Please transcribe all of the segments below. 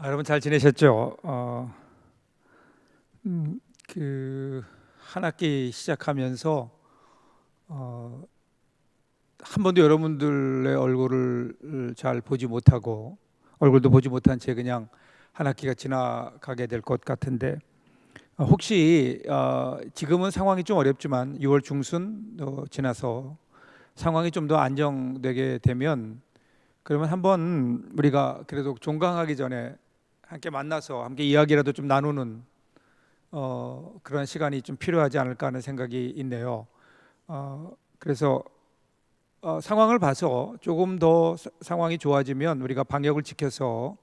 여러분 잘 지내셨죠? 한 학기 시작하면서 한 번도 여러분들의 얼굴을 잘 보지 못하고 얼굴도 보지 못한 채 그냥 한 학기가 지나가게 될 것 같은데, 혹시 지금은 상황이 좀 어렵지만 6월 중순 지나서 상황이 좀 더 안정되게 되면, 그러면 한번 우리가 그래도 종강하기 전에 함께 만나서 함께 이야기라도 좀 나누는 그런 시간이 좀 필요하지 않을까 하는 생각이 있네요. 그래서 상황을 봐서 조금 더 상황이 좋아지면 우리가 방역을 지켜서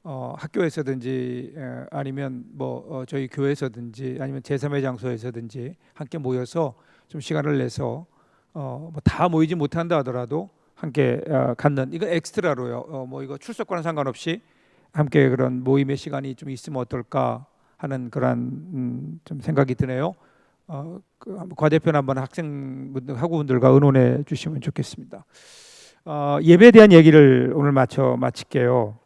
학교에서든지 아니면 뭐 저희 교회에서든지 아니면 제3의 장소에서든지 함께 모여서 좀 시간을 내서 뭐다 모이지 못한다 하더라도 함께 갖는, 이거 엑스트라로요. 뭐 이거 출석과는 상관없이 함께 그런 모임의 시간이 좀 있으면 어떨까 하는 그런 좀 생각이 드네요. 한번 과대편 한번 학생분들 학우분들과 의논해 주시면 좋겠습니다. 예배에 대한 얘기를 오늘 마칠게요.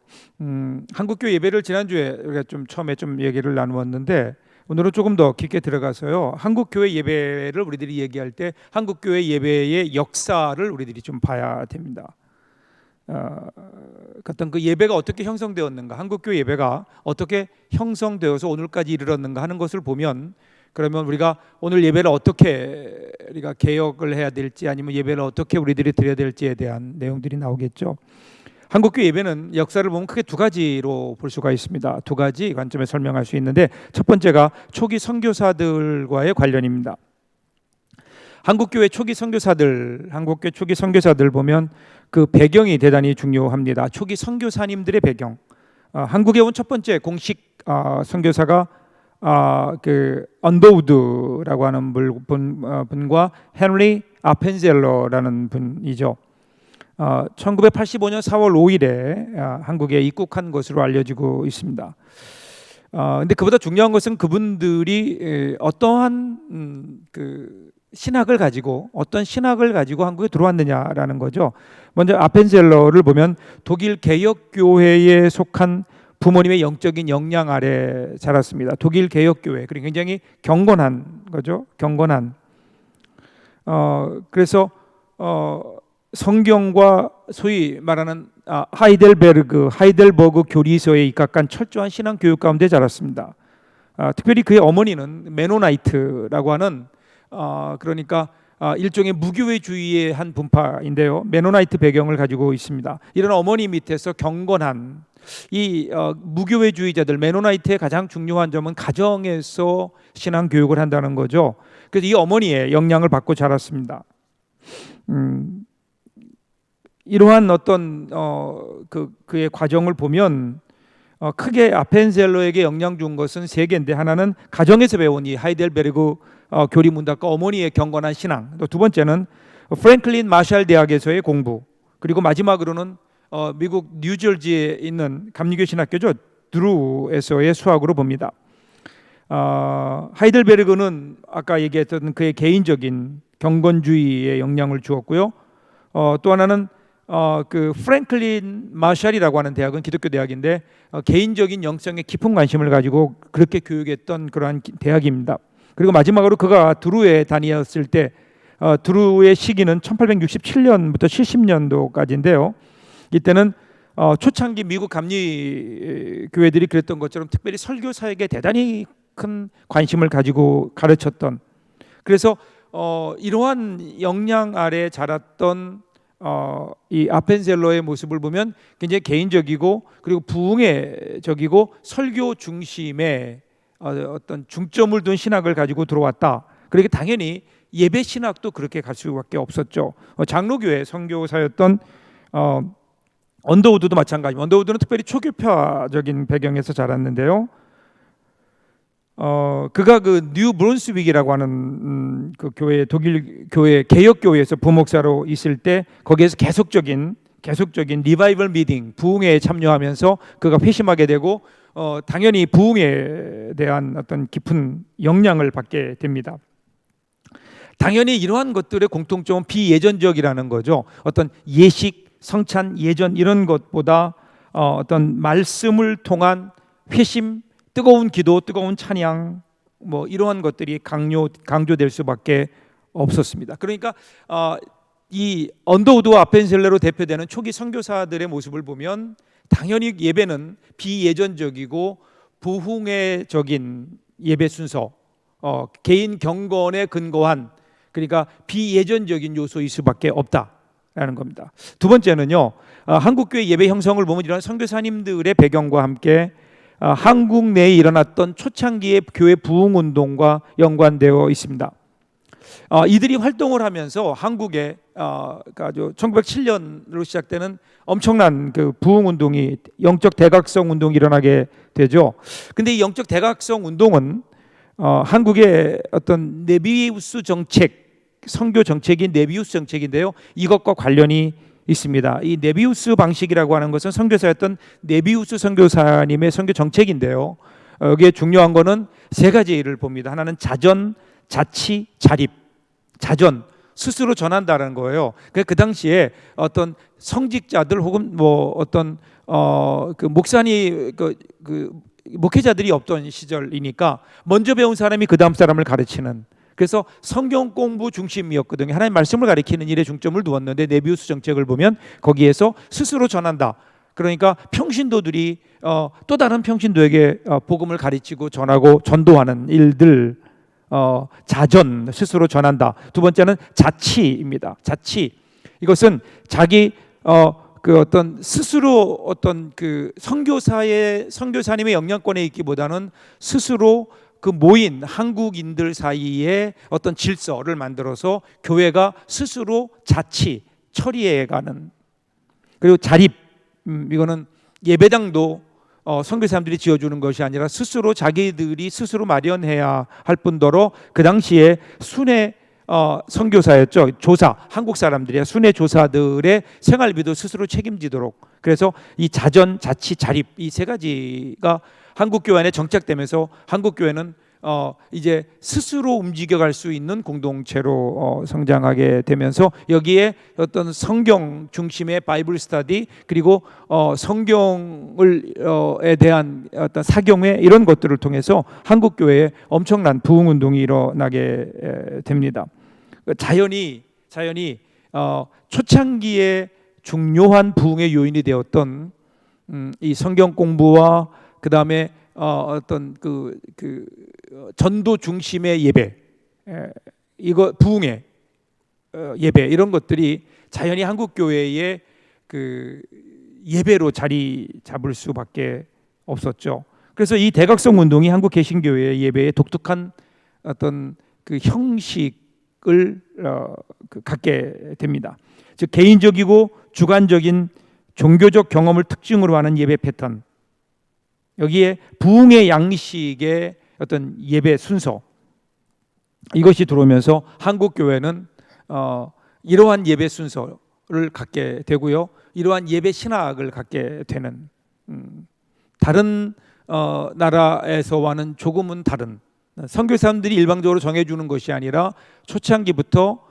한국교회 예배를 지난주에 우리가 좀 처음에 좀 얘기를 나누었는데, 오늘은 조금 더 깊게 들어가서요, 한국교회 예배를 우리들이 얘기할 때 한국교회 예배의 역사를 우리들이 좀 봐야 됩니다. 어떤 그 예배가 어떻게 형성되었는가, 한국교회 예배가 어떻게 형성되어서 오늘까지 이르렀는가 하는 것을 보면, 그러면 우리가 오늘 예배를 어떻게 우리가 개혁을 해야 될지, 아니면 예배를 어떻게 우리들이 드려야 될지에 대한 내용들이 나오겠죠. 한국교회 예배는 역사를 보면 크게 두 가지로 볼 수가 있습니다. 두 가지 관점에 설명할 수 있는데, 첫 번째가 초기 선교사들과의 관련입니다. 한국교회 초기 선교사들 보면 그 배경이 대단히 중요합니다. 초기 선교사님들의 배경. 한국에 온 첫 번째 공식 선교사가 그 언더우드라고 하는 분과 헨리 아펜젤러라는 분이죠. 1985년 4월 5일에 한국에 입국한 것으로 알려지고 있습니다. 근데 그보다 중요한 것은 그분들이 어떠한 그 신학을 가지고 한국에 들어왔느냐라는 거죠. 먼저 아펜젤러를 보면 독일 개혁교회에 속한 부모님의 영적인 역량 아래 자랐습니다. 독일 개혁교회, 그리고 굉장히 경건한 거죠. 경건한. 그래서 성경과 소위 말하는 하이델버그 교리서에 입각한 철저한 신앙 교육 가운데 자랐습니다. 특별히 그의 어머니는 메노나이트라고 하는 그러니까 일종의 무교회주의의 한 분파인데요, 메노나이트 배경을 가지고 있습니다. 이런 어머니 밑에서 경건한 이 무교회주의자들, 메노나이트의 가장 중요한 점은 가정에서 신앙 교육을 한다는 거죠. 그래서 이 어머니의 영향을 받고 자랐습니다. 이러한 어떤 그의 과정을 보면 크게 아펜젤러에게 영향 준 것은 세 개인데, 하나는 가정에서 배운 이 하이델베르그 교리 문학과 어머니의 경건한 신앙, 또 두 번째는 프랭클린 마샬 대학에서의 공부, 그리고 마지막으로는 미국 뉴저지에 있는 감리교 신학교죠, 드루에서의 수학으로 봅니다. 하이델베르그는 아까 얘기했던 그의 개인적인 경건주의에 영향을 주었고요. 또 하나는 그 프랭클린 마샬이라고 하는 대학은 기독교 대학인데 개인적인 영성에 깊은 관심을 가지고 그렇게 교육했던 그러한 대학입니다. 그리고 마지막으로 그가 드루에 다녔을 때, 드루의 시기는 1867년부터 70년도까지인데요. 이때는 초창기 미국 감리 교회들이 그랬던 것처럼 특별히 설교 사역에 대단히 큰 관심을 가지고 가르쳤던, 그래서 이러한 역량 아래 자랐던 이 아펜젤러의 모습을 보면 굉장히 개인적이고, 그리고 부흥회적이고 설교 중심의 어떤 중점을 둔 신학을 가지고 들어왔다. 그러니까 당연히 예배 신학도 그렇게 갈 수밖에 없었죠. 장로교회 선교사였던 언더우드도 마찬가지입니다. 언더우드는 특별히 초교파적인 배경에서 자랐는데요. 그가 그 뉴 브론스윅이라고 하는 그 교회, 독일 교회 개혁 교회에서 부목사로 있을 때 거기에서 계속적인 리바이벌 미팅, 부흥회에 참여하면서 그가 회심하게 되고 당연히 부흥회에 대한 어떤 깊은 영향을 받게 됩니다. 당연히 이러한 것들의 공통점은 비예전적이라는 거죠. 어떤 예식, 성찬, 예전 이런 것보다 어떤 말씀을 통한 회심, 뜨거운 기도, 뜨거운 찬양, 뭐 이러한 것들이 강조될 수밖에 없었습니다. 그러니까 이 언더우드와 아펜셀러로 대표되는 초기 선교사들의 모습을 보면 당연히 예배는 비예전적이고 부흥회적인 예배 순서, 개인 경건에 근거한, 그러니까 비예전적인 요소일 수밖에 없다라는 겁니다. 두 번째는요, 한국교회 예배 형성을 보면 이런 선교사님들의 배경과 함께 한국 내에 일어났던 초창기의 교회 부흥운동과 연관되어 있습니다. 이들이 활동을 하면서 한국에 1907년으로 시작되는 엄청난 그 부흥운동이, 영적 대각성 운동이 일어나게 되죠. 근데 이 영적 대각성 운동은 한국의 어떤 네비우스 정책, 선교 정책인 네비우스 정책인데요, 이것과 관련이 있습니다. 이 네비우스 방식이라고 하는 것은 선교사였던 네비우스 선교사님의 선교 정책인데요, 여기에 중요한 거는 세 가지를 봅니다. 하나는 자전, 자치, 자립. 자전, 스스로 전한다는 거예요. 그 당시에 어떤 성직자들 혹은 뭐 어떤 그 목사님, 그 목회자들이 없던 시절이니까 먼저 배운 사람이 그 다음 사람을 가르치는, 그래서 성경 공부 중심이었거든요. 하나님 말씀을 가르치는 일에 중점을 두었는데 네비우스 정책을 보면 거기에서 스스로 전한다. 그러니까 평신도들이 또 다른 평신도에게 복음을 가르치고 전하고 전도하는 일들, 자전, 스스로 전한다. 두 번째는 자치입니다. 자치, 이것은 자기 그 어떤 스스로 어떤 그 선교사님의 영향권에 있기보다는 스스로 그 모인 한국인들 사이에 어떤 질서를 만들어서 교회가 스스로 자치 처리해가는. 그리고 자립, 이거는 예배당도 선교사님들이 지어주는 것이 아니라 스스로 자기들이 스스로 마련해야 할 뿐더러 그 당시에 순회 선교사였죠. 조사, 한국 사람들이야. 순회 조사들의 생활비도 스스로 책임지도록. 그래서 이 자전, 자치, 자립, 이 세 가지가 한국 교회 안에 정착되면서 한국 교회는 이제 스스로 움직여갈 수 있는 공동체로 성장하게 되면서 여기에 어떤 성경 중심의 바이블 스터디, 그리고 성경에 대한 어떤 사경회, 이런 것들을 통해서 한국 교회에 엄청난 부흥 운동이 일어나게 됩니다. 자연히 초창기에 중요한 부흥의 요인이 되었던 이 성경 공부와 그 다음에 어떤 그 전도 중심의 예배, 이거 부흥의 예배, 이런 것들이 자연히 한국 교회의 그 예배로 자리 잡을 수밖에 없었죠. 그래서 이 대각성 운동이 한국 개신교회의 예배의 독특한 어떤 그 형식을 갖게 됩니다. 즉 개인적이고 주관적인 종교적 경험을 특징으로 하는 예배 패턴, 여기에 부흥의 양식의 어떤 예배 순서, 이것이 들어오면서 한국 교회는 이러한 예배 순서를 갖게 되고요, 이러한 예배 신학을 갖게 되는, 다른 나라에서와는 조금은 다른, 선교사님들이 일방적으로 정해주는 것이 아니라 초창기부터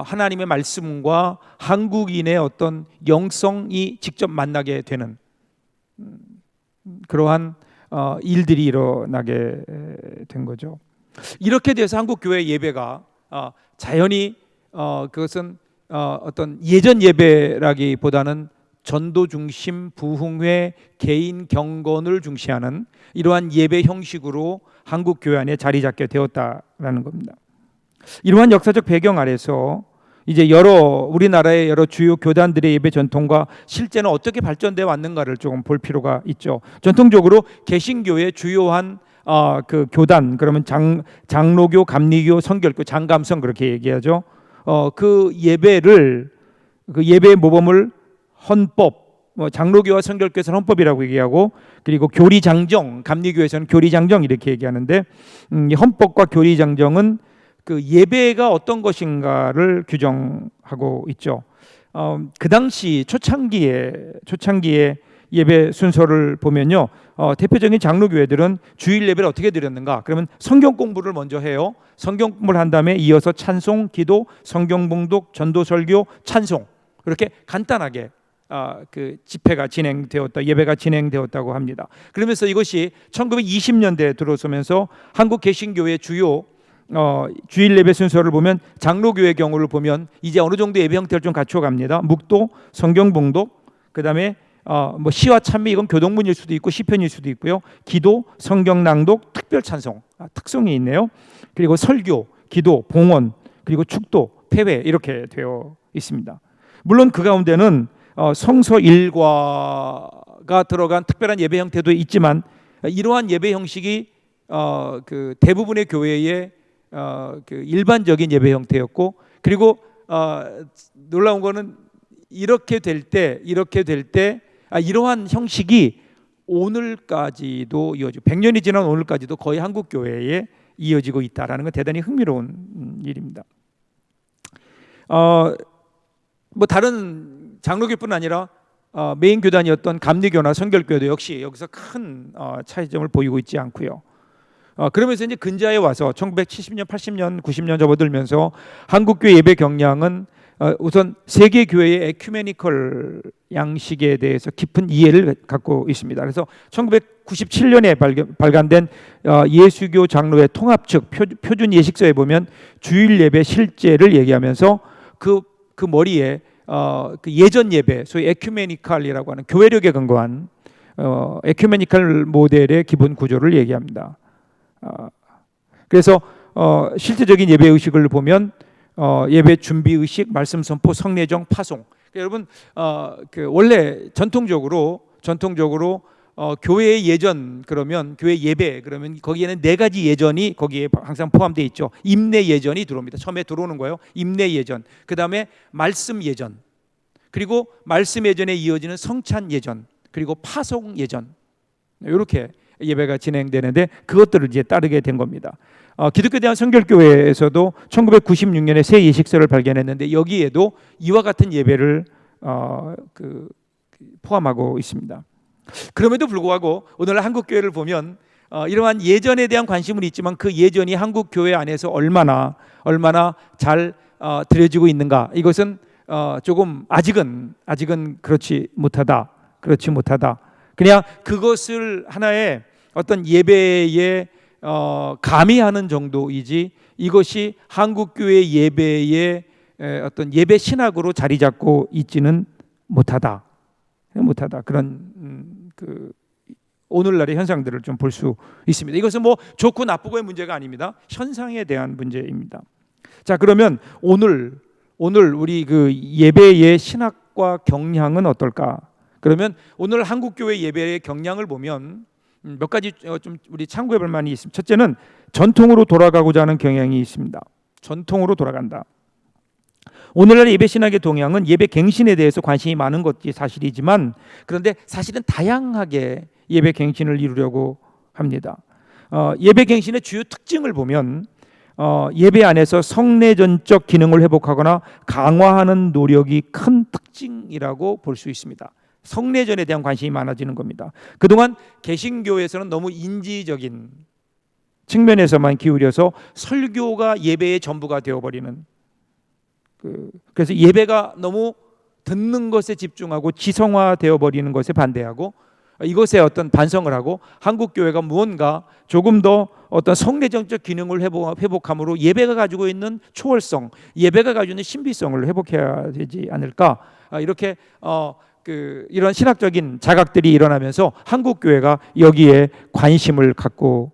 하나님의 말씀과 한국인의 어떤 영성이 직접 만나게 되는 그러한 일들이 일어나게 된 거죠. 이렇게 돼서 한국 교회 예배가 자연히 그것은 어떤 예전 예배라기보다는 전도 중심, 부흥회, 개인 경건을 중시하는 이러한 예배 형식으로 한국 교회 안에 자리 잡게 되었다라는 겁니다. 이러한 역사적 배경 아래서 이제 우리나라의 여러 주요 교단들의 예배 전통과 실제는 어떻게 발전되어 왔는가를 조금 볼 필요가 있죠. 전통적으로 개신교의 주요한 그 교단, 그러면 장로교, 감리교, 성결교, 장감성 그렇게 얘기하죠. 그 예배의 모범을 헌법, 장로교와 성결교에서는 헌법이라고 얘기하고, 그리고 교리장정, 감리교에서는 교리장정 이렇게 얘기하는데, 헌법과 교리장정은 그 예배가 어떤 것인가를 규정하고 있죠. 그 당시 초창기에 예배 순서를 보면요, 대표적인 장로교회들은 주일 예배를 어떻게 드렸는가? 그러면 성경 공부를 먼저 해요. 성경 공부를 한 다음에 이어서 찬송, 기도, 성경 봉독, 전도 설교, 찬송, 이렇게 간단하게 그 집회가 진행되었다, 예배가 진행되었다고 합니다. 그러면서 이것이 1920년대에 들어서면서 한국 개신교의 주요 주일 예배 순서를 보면 장로교의 경우를 보면 이제 어느 정도 예배 형태를 좀 갖춰갑니다. 묵도, 성경 봉독, 그다음에 뭐 시와 찬미, 이건 교동문일 수도 있고 시편일 수도 있고요. 기도, 성경 낭독, 특별 찬송, 특성이 있네요. 그리고 설교, 기도, 봉헌, 그리고 축도, 패회 이렇게 되어 있습니다. 물론 그 가운데는 성서 일과가 들어간 특별한 예배 형태도 있지만 이러한 예배 형식이 그 대부분의 교회의 그 일반적인 예배 형태였고, 그리고 놀라운 거는 이렇게 될 때 이러한 형식이 오늘까지도 이어지고 100년이 지난 오늘까지도 거의 한국 교회에 이어지고 있다라는 건 대단히 흥미로운 일입니다. 뭐 다른 장로교뿐 아니라 메인 교단이었던 감리교나 성결교도 역시 여기서 큰 차이점을 보이고 있지 않고요. 그러면서 이제 근자에 와서 1970년, 80년, 90년 접어들면서 한국교회 예배 경향은 우선 세계 교회의 에큐메니컬 양식에 대해서 깊은 이해를 갖고 있습니다. 그래서 1997년에 발간된 예수교 장로회 통합측 표준 예식서에 보면 주일 예배 실제를 얘기하면서 그 머리에 그 예전 예배, 소위 에큐메니칼이라고 하는 교회력에 근거한 에큐메니칼 모델의 기본 구조를 얘기합니다. 그래서 실제적인 예배 의식을 보면 예배 준비 의식, 말씀 선포, 성례정, 파송. 여러분 그 원래 전통적으로 교회의 예전 그러면 교회 예배 그러면 거기에는 네 가지 예전이 거기에 항상 포함되어 있죠. 임내 예전이 들어옵니다. 처음에 들어오는 거예요. 임내 예전. 그다음에 말씀 예전. 그리고 말씀 예전에 이어지는 성찬 예전. 그리고 파송 예전. 이렇게 예배가 진행되는데 그것들을 이제 따르게 된 겁니다. 기독교 대한 성결교회에서도 1996년에 새 예식서를 발견했는데 여기에도 이와 같은 예배를 포함하고 있습니다. 그럼에도 불구하고 오늘날 한국 교회를 보면 이러한 예전에 대한 관심은 있지만 그 예전이 한국 교회 안에서 얼마나 잘 드려지고 있는가, 이것은 조금 아직은 그렇지 못하다. 그냥 그것을 하나의 어떤 예배에 가미하는 정도이지 이것이 한국 교회 예배의 어떤 예배 신학으로 자리 잡고 있지는 못하다. 그런 그 오늘날의 현상들을 좀 볼 수 있습니다. 이것은 뭐 좋고 나쁘고의 문제가 아닙니다. 현상에 대한 문제입니다. 자, 그러면 오늘 우리 그 예배의 신학과 경향은 어떨까? 그러면 오늘 한국 교회 예배의 경향을 보면 몇 가지 좀 우리 참고해 볼 만이 있습니다. 첫째는 전통으로 돌아가고자 하는 경향이 있습니다. 전통으로 돌아간다. 오늘날 예배 신학의 동향은 예배 갱신에 대해서 관심이 많은 것이 사실이지만 그런데 사실은 다양하게 예배 갱신을 이루려고 합니다. 예배 갱신의 주요 특징을 보면 예배 안에서 성례전적 기능을 회복하거나 강화하는 노력이 큰 특징이라고 볼 수 있습니다. 성례전에 대한 관심이 많아지는 겁니다. 그동안 개신교에서는 너무 인지적인 측면에서만 기울여서 설교가 예배의 전부가 되어버리는, 그래서 예배가 너무 듣는 것에 집중하고 지성화되어 버리는 것에 반대하고 이것에 어떤 반성을 하고 한국 교회가 무언가 조금 더 어떤 성례정적 기능을 회복함으로 예배가 가지고 있는 초월성, 예배가 가지고 있는 신비성을 회복해야 되지 않을까, 이렇게 이런 신학적인 자각들이 일어나면서 한국 교회가 여기에 관심을 갖고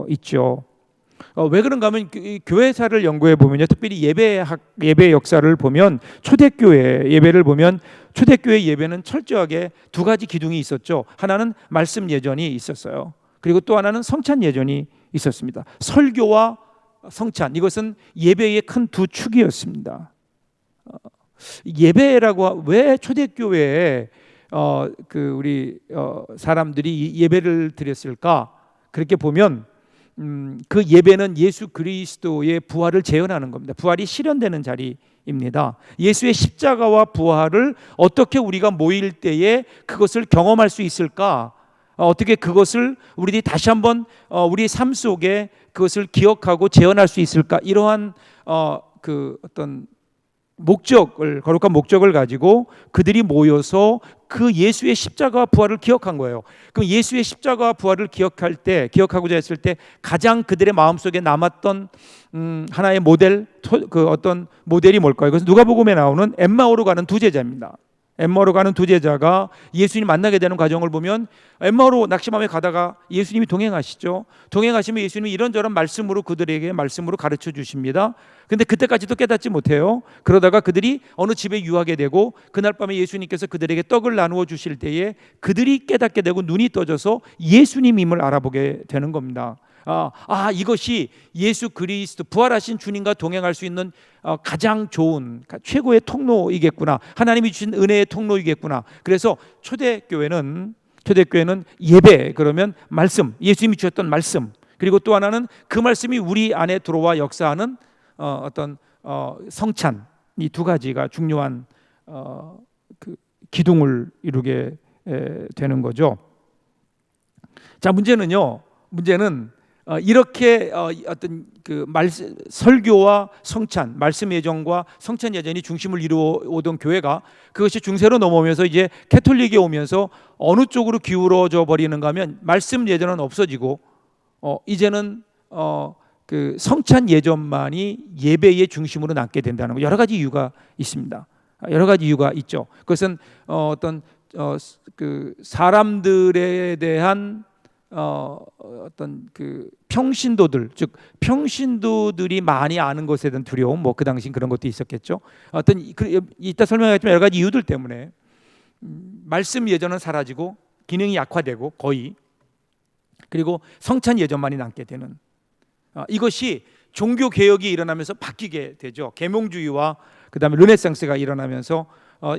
있죠. 왜 그런가 하면 교회사를 연구해 보면요, 특별히 예배 역사를 보면 초대교회 예배를 보면 초대교회 예배는 철저하게 두 가지 기둥이 있었죠. 하나는 말씀 예전이 있었어요. 그리고 또 하나는 성찬 예전이 있었습니다. 설교와 성찬, 이것은 예배의 큰 두 축이었습니다. 예배라고 왜 초대교회에 우리 사람들이 예배를 드렸을까? 그렇게 보면 그 예배는 예수 그리스도의 부활을 재현하는 겁니다. 부활이 실현되는 자리입니다. 예수의 십자가와 부활을 어떻게 우리가 모일 때에 그것을 경험할 수 있을까? 어떻게 그것을 우리들이 다시 한번 우리 삶 속에 그것을 기억하고 재현할 수 있을까? 이러한 어떤 거룩한 목적을 가지고 그들이 모여서 그 예수의 십자가와 부활을 기억한 거예요. 그럼 예수의 십자가와 부활을 기억하고자 했을 때 가장 그들의 마음속에 남았던 하나의 그 어떤 모델이 뭘까요? 그래서 누가복음에 나오는 엠마오로 가는 두 제자입니다. 엠마오로 가는 두 제자가 예수님 만나게 되는 과정을 보면, 엠마오로 낙심하며 가다가 예수님이 동행하시죠. 동행하시면 예수님이 이런저런 말씀으로 그들에게 말씀으로 가르쳐 주십니다. 근데 그때까지도 깨닫지 못해요. 그러다가 그들이 어느 집에 유하게 되고 그날 밤에 예수님께서 그들에게 떡을 나누어 주실 때에 그들이 깨닫게 되고 눈이 떠져서 예수님임을 알아보게 되는 겁니다. 이것이 예수 그리스도 부활하신 주님과 동행할 수 있는 가장 좋은 최고의 통로이겠구나. 하나님이 주신 은혜의 통로이겠구나. 그래서 초대교회는 예배, 그러면 말씀, 예수님이 주셨던 말씀, 그리고 또 하나는 그 말씀이 우리 안에 들어와 역사하는 성찬, 이 두 가지가 중요한 그 기둥을 이루게 되는 거죠. 자, 문제는 이렇게 어떤 그 설교와 성찬, 말씀 예전과 성찬 예전이 중심을 이루어 오던 교회가 그것이 중세로 넘어오면서 이제 캐톨릭에 오면서 어느 쪽으로 기울어져 버리는가 하면 말씀 예전은 없어지고 이제는 그 성찬 예전만이 예배의 중심으로 남게 된다는 거. 여러 가지 이유가 있습니다. 여러 가지 이유가 있죠. 그것은 그 사람들에 대한 어떤 그 평신도들, 즉 평신도들이 많이 아는 것에 대한 두려움, 그 당시 그런 것도 있었겠죠. 이따 설명하겠지만 여러 가지 이유들 때문에 말씀 예전은 사라지고 기능이 약화되고 거의, 그리고 성찬 예전만이 남게 되는 이것이 종교 개혁이 일어나면서 바뀌게 되죠. 계몽주의와 그다음에 르네상스가 일어나면서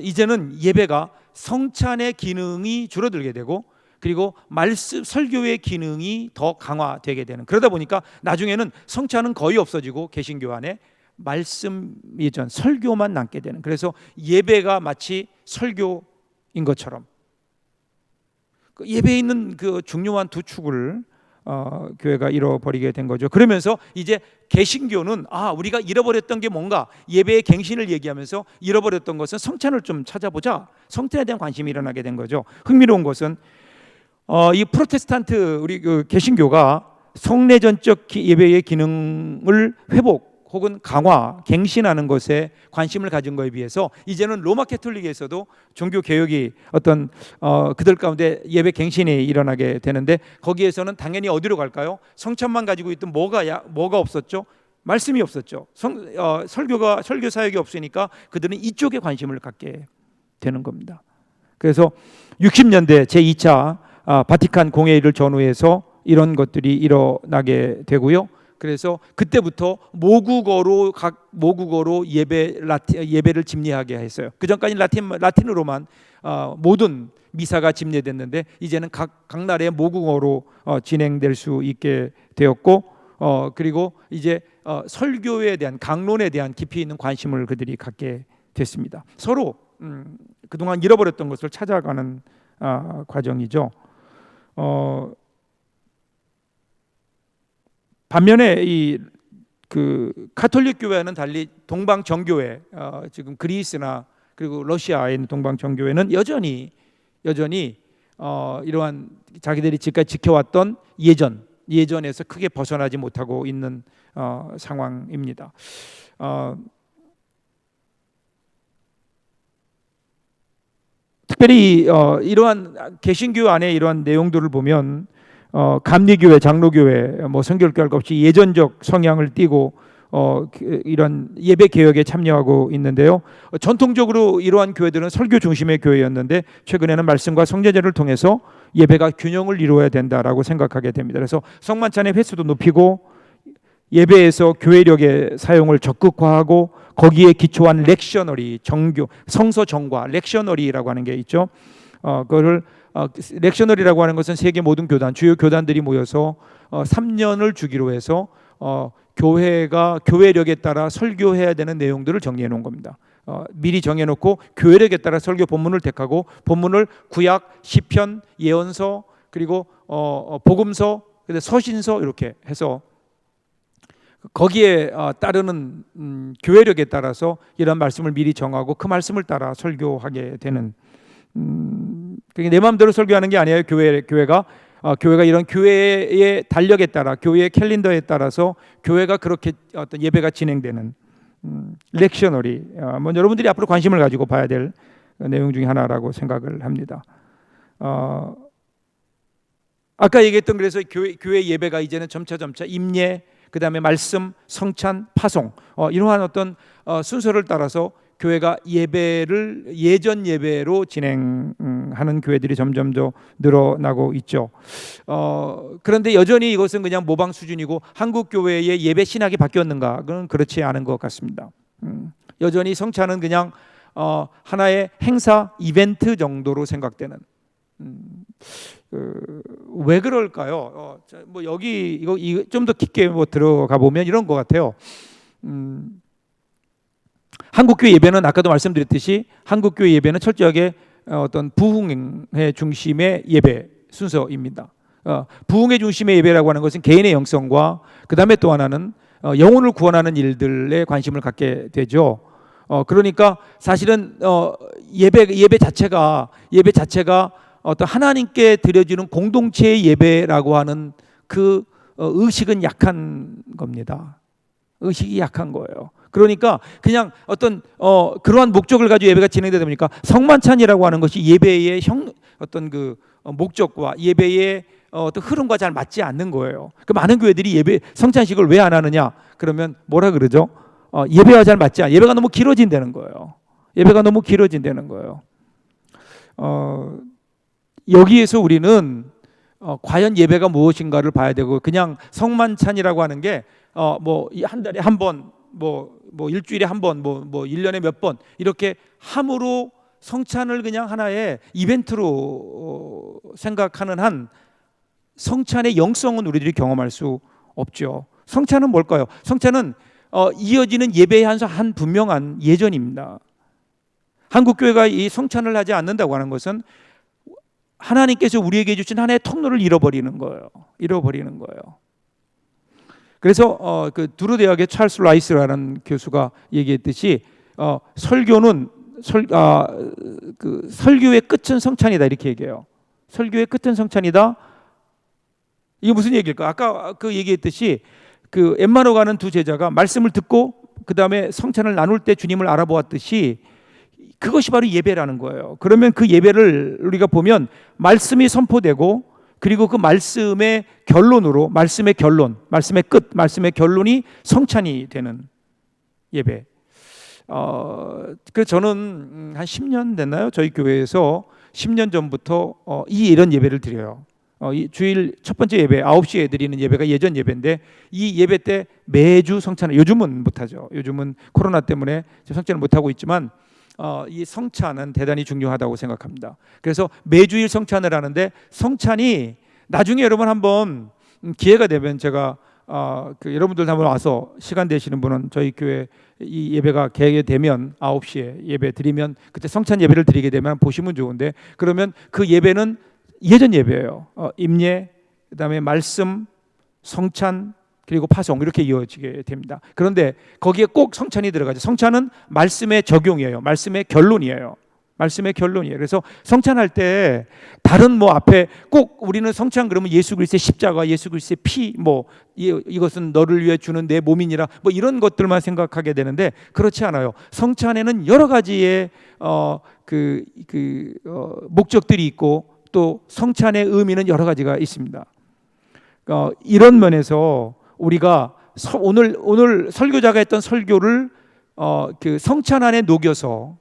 이제는 예배가 성찬의 기능이 줄어들게 되고, 그리고 말씀 설교의 기능이 더 강화되게 되는, 그러다 보니까 나중에는 성찬은 거의 없어지고 개신교 안에 말씀 예전 설교만 남게 되는, 그래서 예배가 마치 설교인 것처럼 예배에 있는 그 중요한 두 축을 교회가 잃어버리게 된 거죠. 그러면서 이제 개신교는 우리가 잃어버렸던 게 뭔가, 예배의 갱신을 얘기하면서 잃어버렸던 것은 성찬을 좀 찾아보자, 성찬에 대한 관심이 일어나게 된 거죠. 흥미로운 것은 이 프로테스탄트 우리 그 개신교가 성례전적 예배의 기능을 회복 혹은 강화, 갱신하는 것에 관심을 가진 것에 비해서 이제는 로마 캐톨릭에서도 종교 개혁이 그들 가운데 예배 갱신이 일어나게 되는데, 거기에서는 당연히 어디로 갈까요? 성찬만 가지고 있던 뭐가 없었죠? 말씀이 없었죠. 설교 사역이 없으니까 그들은 이쪽에 관심을 갖게 되는 겁니다. 그래서 60년대 제2차 바티칸 공회의를 전후해서 이런 것들이 일어나게 되고요. 그래서 그때부터 모국어로 예배를 집례하게 했어요. 그 전까지는 라틴어로만 모든 미사가 집례됐는데 이제는 각 나라의 모국어로 진행될 수 있게 되었고, 그리고 이제 설교에 대한 강론에 대한 깊이 있는 관심을 그들이 갖게 됐습니다. 서로 그동안 잃어버렸던 것을 찾아가는 과정이죠. 반면에 그 가톨릭 교회와는 달리 동방 정교회, 지금 그리스나 그리고 러시아에 있는 동방 정교회는 여전히 이러한 자기들이 지금까지 지켜왔던 예전에서 크게 벗어나지 못하고 있는 상황입니다. 특별히 이러한 개신교 안에 이러한 내용들을 보면 감리교회, 장로교회, 성결교 할 것 없이 예전적 성향을 띠고 이런 예배 개혁에 참여하고 있는데요. 전통적으로 이러한 교회들은 설교 중심의 교회였는데 최근에는 말씀과 성례제를 통해서 예배가 균형을 이루어야 된다라고 생각하게 됩니다. 그래서 성만찬의 횟수도 높이고 예배에서 교회력의 사용을 적극화하고 거기에 기초한 렉셔너리, 성서 정과 렉셔너리라고 하는 게 있죠. 그거를 렉셔너리라고 하는 것은 세계 모든 주요 교단들이 모여서 3년을 주기로 해서 교회가 교회력에 따라 설교해야 되는 내용들을 정리해 놓은 겁니다. 미리 정해놓고 교회력에 따라 설교 본문을 택하고 본문을 구약, 시편, 예언서, 그리고 복음서, 서신서 이렇게 해서 거기에 따르는 교회력에 따라서 이런 말씀을 미리 정하고 그 말씀을 따라 설교하게 되는, 그게 내 마음대로 설교하는 게 아니에요. 교회가 이런 교회의 달력에 따라, 교회의 캘린더에 따라서 교회가 그렇게 어떤 예배가 진행되는 렉셔너리, 뭐 여러분들이 앞으로 관심을 가지고 봐야 될 내용 중에 하나라고 생각을 합니다. 아까 얘기했던, 그래서 교회 예배가 이제는 점차 임예, 그 다음에 말씀, 성찬, 파송, 이러한 어떤 순서를 따라서 교회가 예배를 예전 예배로 진행하는 교회들이 점점 더 늘어나고 있죠. 그런데 여전히 이것은 그냥 모방 수준이고 한국 교회의 예배 신학이 바뀌었는가? 그건 그렇지 않은 것 같습니다. 여전히 성찬은 그냥 하나의 행사, 이벤트 정도로 생각되는. 왜 그럴까요? 뭐 여기 이거 좀 더 깊게 뭐 들어가 보면 이런 것 같아요. 한국교회 예배는 아까도 말씀드렸듯이 한국교회 예배는 철저하게 어떤 부흥의 중심의 예배 순서입니다. 부흥의 중심의 예배라고 하는 것은 개인의 영성과 그 다음에 또 하나는 영혼을 구원하는 일들에 관심을 갖게 되죠. 그러니까 사실은 예배 자체가 어떤 하나님께 드려지는 공동체의 예배라고 하는 그 의식은 약한 겁니다. 의식이 약한 거예요. 그러니까 그냥 어떤 그러한 목적을 가지고 예배가 진행되다 보니까 성만찬이라고 하는 것이 예배의 어떤 그 목적과 예배의 어떤 흐름과 잘 맞지 않는 거예요. 그 많은 교회들이 예배 성찬식을 왜 안 하느냐? 그러면 뭐라 그러죠? 예배와 잘 맞지 않아. 예배가 너무 길어진다는 거예요. 예배가 너무 길어진다는 거예요. 여기에서 우리는 과연 예배가 무엇인가를 봐야 되고, 그냥 성만찬이라고 하는 게 뭐 한 달에 한 번, 뭐 일주일에 한 번, 뭐 1년에 몇 번 이렇게 함으로 성찬을 그냥 하나의 이벤트로 생각하는 한 성찬의 영성은 우리들이 경험할 수 없죠. 성찬은 뭘까요? 성찬은 이어지는 예배의 한 분명한 예전입니다. 한국 교회가 이 성찬을 하지 않는다고 하는 것은 하나님께서 우리에게 주신 하나의 통로를 잃어버리는 거예요. 그래서 그 두루 대학의 찰스 라이스라는 교수가 얘기했듯이 설교는 그 설교의 끝은 성찬이다, 이렇게 얘기해요. 설교의 끝은 성찬이다. 이게 무슨 얘기일까? 아까 그 얘기했듯이 그 엠마오 가는 두 제자가 말씀을 듣고 그 다음에 성찬을 나눌 때 주님을 알아보았듯이 그것이 바로 예배라는 거예요. 그러면 그 예배를 우리가 보면 말씀이 선포되고, 그리고 그 말씀의 결론으로, 말씀의 끝, 말씀의 결론이 성찬이 되는 예배. 그래서 저는 한 10년 됐나요? 저희 교회에서 10년 전부터 이런 예배를 드려요. 이 주일 첫 번째 예배 9시에 드리는 예배가 예전 예배인데, 이 예배 때 매주 성찬을, 요즘은 못하죠. 요즘은 코로나 때문에 성찬을 못하고 있지만 이 성찬은 대단히 중요하다고 생각합니다. 그래서 매주일 성찬을 하는데, 성찬이 나중에 여러분 한번 기회가 되면 제가 여러분들 한번 와서 시간 되시는 분은 저희 교회 이 예배가 개회되면 9시에 예배 드리면 그때 성찬 예배를 드리게 되면 보시면 좋은데, 그러면 그 예배는 예전 예배예요. 임예, 그다음에 말씀, 성찬, 그리고 파송, 이렇게 이어지게 됩니다. 그런데 거기에 꼭 성찬이 들어가죠. 성찬은 말씀의 적용이에요. 말씀의 결론이에요. 그래서 성찬할 때 다른 뭐 앞에 꼭 우리는 성찬 그러면 예수 그리스도의 십자가, 예수 그리스도의 피, 뭐 이것은 너를 위해 주는 내 몸이니라, 뭐 이런 것들만 생각하게 되는데, 그렇지 않아요. 성찬에는 여러 가지의 목적들이 있고, 또 성찬의 의미는 여러 가지가 있습니다. 이런 면에서 우리가 오늘 설교자가 했던 설교를 그 성찬 안에 녹여서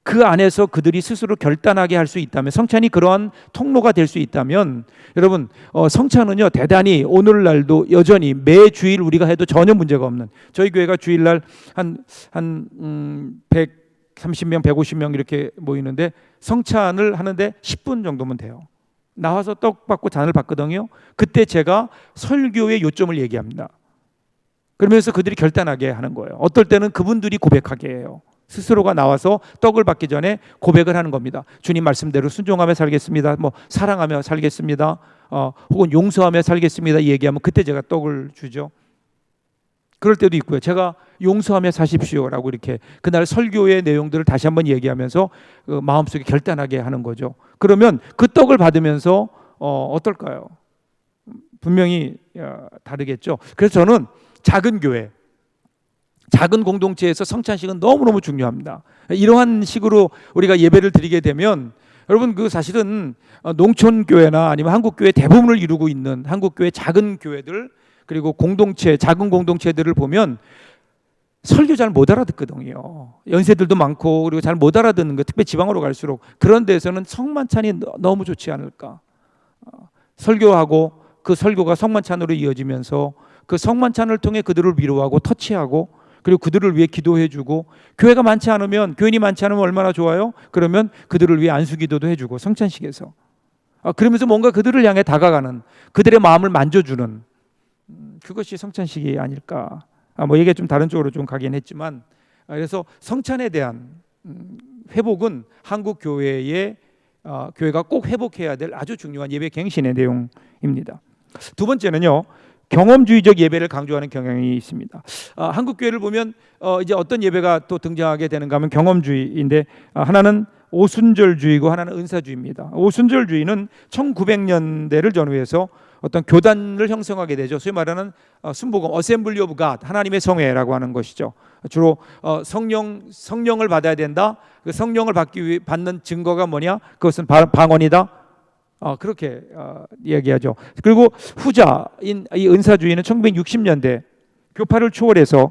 그 안에서 그들이 스스로 결단하게 할 수 있다면, 성찬이 그러한 통로가 될 수 있다면, 여러분 성찬은요 대단히 오늘날도 여전히 매 주일 우리가 해도 전혀 문제가 없는, 저희 교회가 주일날 한 130명 150명 이렇게 모이는데 성찬을 하는데 10분 정도면 돼요. 나와서 떡 받고 잔을 받거든요. 그때 제가 설교의 요점을 얘기합니다. 그러면서 그들이 결단하게 하는 거예요. 어떨 때는 그분들이 고백하게 해요. 스스로가 나와서 떡을 받기 전에 고백을 하는 겁니다. 주님 말씀대로 순종하며 살겠습니다. 뭐 사랑하며 살겠습니다. 혹은 용서하며 살겠습니다. 이 얘기하면 그때 제가 떡을 주죠. 그럴 때도 있고요. 제가 용서하며 사십시오라고 이렇게 그날 설교의 내용들을 다시 한번 얘기하면서 마음속에 결단하게 하는 거죠. 그러면 그 떡을 받으면서 어떨까요? 분명히 다르겠죠. 그래서 저는 작은 교회, 작은 공동체에서 성찬식은 너무너무 중요합니다. 이러한 식으로 우리가 예배를 드리게 되면 여러분 그 사실은 농촌 교회나 아니면 한국 교회 대부분을 이루고 있는 한국 교회 작은 교회들 그리고 공동체, 작은 공동체들을 보면 설교 잘 못 알아듣거든요. 연세들도 많고 그리고 잘 못 알아듣는 거, 특히 지방으로 갈수록 그런 데서는 성만찬이 너무 좋지 않을까. 설교하고 그 설교가 성만찬으로 이어지면서 그 성만찬을 통해 그들을 위로하고 터치하고 그리고 그들을 위해 기도해주고 교회가 많지 않으면 교인이 많지 않으면 얼마나 좋아요? 그러면 그들을 위해 안수기도도 해주고 성찬식에서 그러면서 뭔가 그들을 향해 다가가는 그들의 마음을 만져주는 그것이 성찬식이 아닐까. 뭐 얘기가 좀 다른 쪽으로 좀 가긴 했지만 그래서 성찬에 대한 회복은 한국 교회의 교회가 꼭 회복해야 될 아주 중요한 예배 갱신의 내용입니다. 두 번째는요. 경험주의적 예배를 강조하는 경향이 있습니다. 한국 교회를 보면 이제 어떤 예배가 또 등장하게 되는가 하면 경험주의인데 하나는 오순절주의고 하나는 은사주의입니다. 오순절주의는 1900년대를 전후해서 어떤 교단을 형성하게 되죠. 소위 말하는 순복음, 어셈블리 오브 갓, 하나님의 성회라고 하는 것이죠. 주로 성령을 받아야 된다. 그 성령을 받는 증거가 뭐냐? 그것은 방언이다. 그렇게 이야기하죠. 그리고 후자인 이 은사주의는 1960년대 교파를 초월해서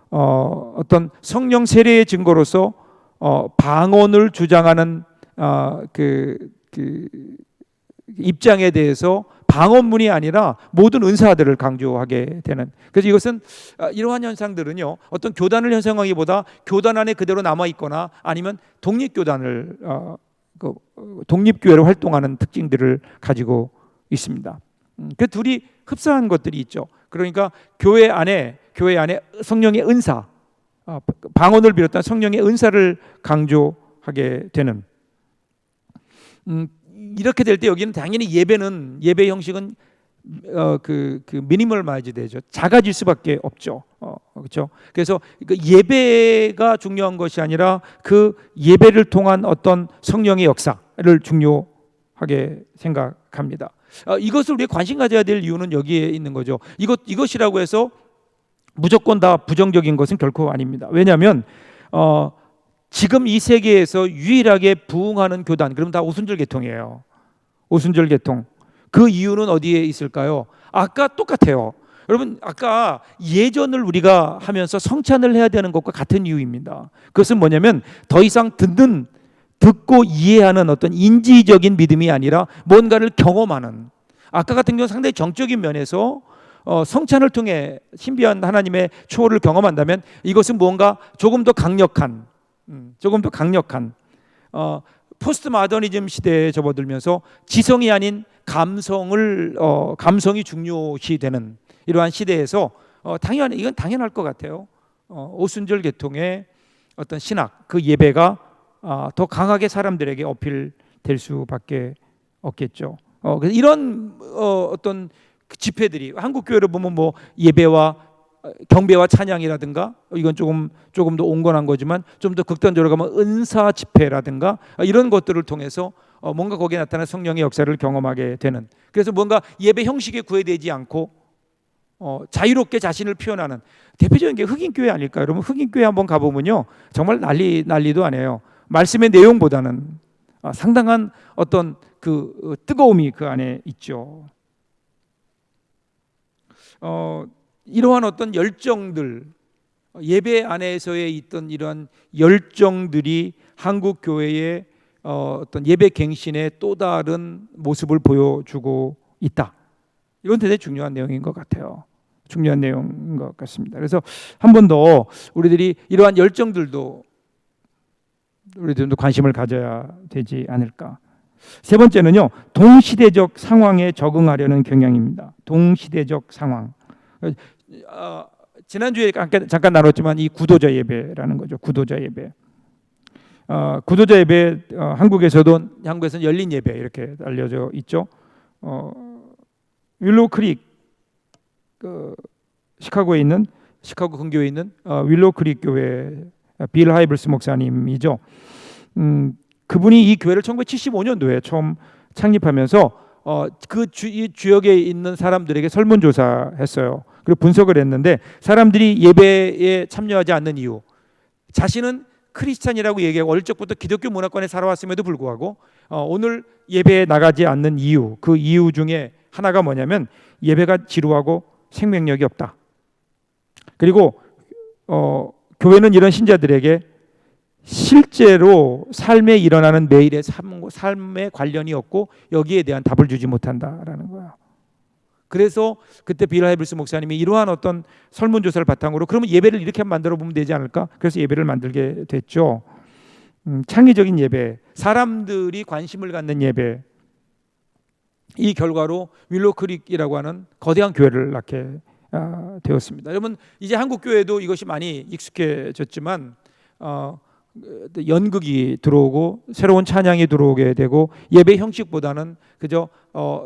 어떤 성령 세례의 증거로서 방언을 주장하는 그 입장에 대해서 방언문이 아니라 모든 은사들을 강조하게 되는. 그래서 이것은 이러한 현상들은요 어떤 교단을 형성하기보다 교단 안에 그대로 남아 있거나 아니면 독립교단을 독립교회로 활동하는 특징들을 가지고 있습니다. 그 둘이 흡사한 것들이 있죠. 그러니까 교회 안에 성령의 은사, 방언을 비롯한 성령의 은사를 강조하게 되는. 이렇게 될 때 여기는 당연히 예배 형식은 그 미니멀마이즈 되죠. 작아질 수밖에 없죠. 그렇죠. 그래서 예배가 중요한 것이 아니라 그 예배를 통한 어떤 성령의 역사를 중요하게 생각합니다. 이것을 우리가 관심 가져야 될 이유는 여기에 있는 거죠. 이것이라고 해서 무조건 다 부정적인 것은 결코 아닙니다. 왜냐하면 지금 이 세계에서 유일하게 부흥하는 교단, 그럼 다 오순절 계통이에요. 오순절 계통. 그 이유는 어디에 있을까요? 아까 똑같아요. 여러분 아까 예전을 우리가 하면서 성찬을 해야 되는 것과 같은 이유입니다. 그것은 뭐냐면 더 이상 듣고 이해하는 어떤 인지적인 믿음이 아니라 뭔가를 경험하는. 아까 같은 경우는 상당히 정적인 면에서 성찬을 통해 신비한 하나님의 초월을 경험한다면 이것은 뭔가 조금 더 강력한 포스트 마더니즘 시대에 접어들면서 지성이 아닌 감성이 중요시되는 이러한 시대에서 이건 당연할 것 같아요. 오순절 계통의 어떤 신학, 그 예배가 더 강하게 사람들에게 어필될 수밖에 없겠죠. 그래서 이런 어떤 집회들이 한국 교회를 보면 뭐 예배와 경배와 찬양이라든가 이건 조금 더 온건한 거지만 좀 더 극단적으로 가면 은사 집회라든가 이런 것들을 통해서 뭔가 거기에 나타나는 성령의 역사를 경험하게 되는. 그래서 뭔가 예배 형식에 구애되지 않고 자유롭게 자신을 표현하는 대표적인 게 흑인교회 아닐까요? 여러분 흑인교회 한번 가보면요 정말 난리도 아니에요. 말씀의 내용보다는 상당한 어떤 그 뜨거움이 그 안에 있죠. 이러한 어떤 열정들, 예배 안에서의 있던 이러한 열정들이 한국 교회의 어떤 예배 갱신의 또 다른 모습을 보여주고 있다. 이건 대단히 중요한 내용인 것 같아요. 중요한 내용인 것 같습니다. 그래서 한 번 더 우리들이 이러한 열정들도 우리들도 관심을 가져야 되지 않을까. 세 번째는요, 동시대적 상황에 적응하려는 경향입니다. 동시대적 상황. 지난주에 잠깐 나눴지만 이 구도자 예배라는 거죠. 구도자 예배. 구도자 예배 한국에서는 열린 예배 이렇게 알려져 있죠. 윌로우 크릭 시카고에 있는 시카고 근교에 있는 윌로우 크릭 교회 빌 하이블스 목사님이죠. 그분이 이 교회를 1975년도에 처음 창립하면서 이 지역에 있는 사람들에게 설문조사했어요. 그리고 분석을 했는데 사람들이 예배에 참여하지 않는 이유, 자신은 크리스찬이라고 얘기하고 어릴 적부터 기독교 문화권에 살아왔음에도 불구하고 오늘 예배에 나가지 않는 이유, 그 이유 중에 하나가 뭐냐면 예배가 지루하고 생명력이 없다. 그리고 교회는 이런 신자들에게 실제로 삶에 일어나는 매일의 삶에 관련이 없고 여기에 대한 답을 주지 못한다라는 거예요. 그래서 그때 빌 하이블스 목사님이 이러한 어떤 설문조사를 바탕으로 그러면 예배를 이렇게 만들어 보면 되지 않을까? 그래서 예배를 만들게 됐죠. 창의적인 예배, 사람들이 관심을 갖는 예배, 이 결과로 윌로우 크릭이라고 하는 거대한 교회를 낳게 되었습니다. 여러분, 이제 한국 교회도 이것이 많이 익숙해졌지만 연극이 들어오고 새로운 찬양이 들어오게 되고 예배 형식보다는 그저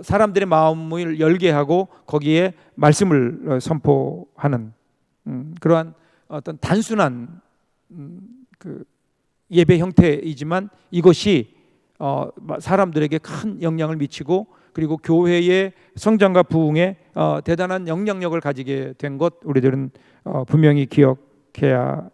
사람들의 마음을 열게 하고 거기에 말씀을 선포하는 그러한 어떤 단순한 그 예배 형태이지만 이것이 사람들에게 큰 영향을 미치고 그리고 교회의 성장과 부흥에 대단한 영향력을 가지게 된 것 우리들은 분명히 기억해야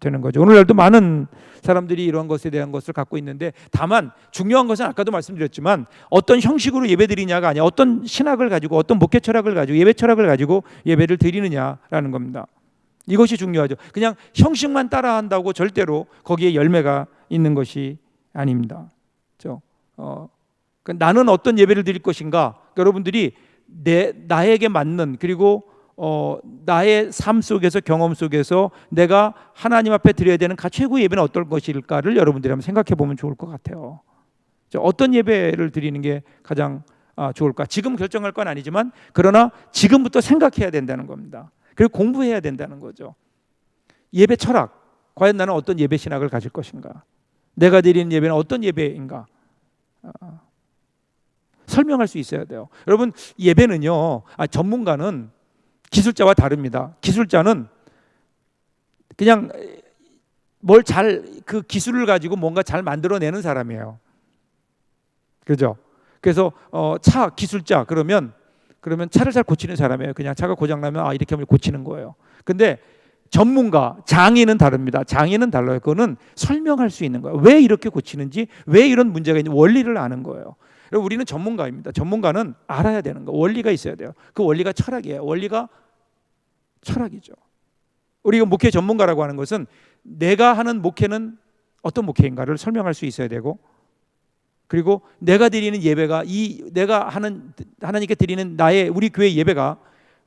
되는 거죠. 오늘날도 많은 사람들이 이런 것에 대한 것을 갖고 있는데 다만 중요한 것은 아까도 말씀드렸지만 어떤 형식으로 예배드리냐가 아니라 어떤 신학을 가지고 어떤 목회 철학을 가지고 예배 철학을 가지고 예배를 드리느냐라는 겁니다. 이것이 중요하죠. 그냥 형식만 따라한다고 절대로 거기에 열매가 있는 것이 아닙니다. 그렇죠? 나는 어떤 예배를 드릴 것인가? 여러분들이 나에게 맞는 그리고 나의 삶 속에서 경험 속에서 내가 하나님 앞에 드려야 되는 최고의 예배는 어떤 것일까를 여러분들이 한번 생각해 보면 좋을 것 같아요. 어떤 예배를 드리는 게 가장 좋을까? 지금 결정할 건 아니지만 그러나 지금부터 생각해야 된다는 겁니다. 그리고 공부해야 된다는 거죠. 예배 철학, 과연 나는 어떤 예배 신학을 가질 것인가? 내가 드리는 예배는 어떤 예배인가? 설명할 수 있어야 돼요. 여러분, 예배는요, 전문가는 기술자와 다릅니다. 기술자는 그냥 그 기술을 가지고 뭔가 잘 만들어내는 사람이에요. 그죠? 그래서 차 기술자 그러면 차를 잘 고치는 사람이에요. 그냥 차가 고장나면 이렇게 하면 고치는 거예요. 근데 전문가, 장인은 다릅니다. 장인은 달라요. 그거는 설명할 수 있는 거예요. 왜 이렇게 고치는지, 왜 이런 문제가 있는지 원리를 아는 거예요. 우리는 전문가입니다. 전문가는 알아야 되는 거, 원리가 있어야 돼요. 그 원리가 철학이에요. 원리가 철학이죠. 우리가 목회 전문가라고 하는 것은 내가 하는 목회는 어떤 목회인가를 설명할 수 있어야 되고, 그리고 내가 드리는 예배가 내가 하나님께 드리는 우리 교회 예배가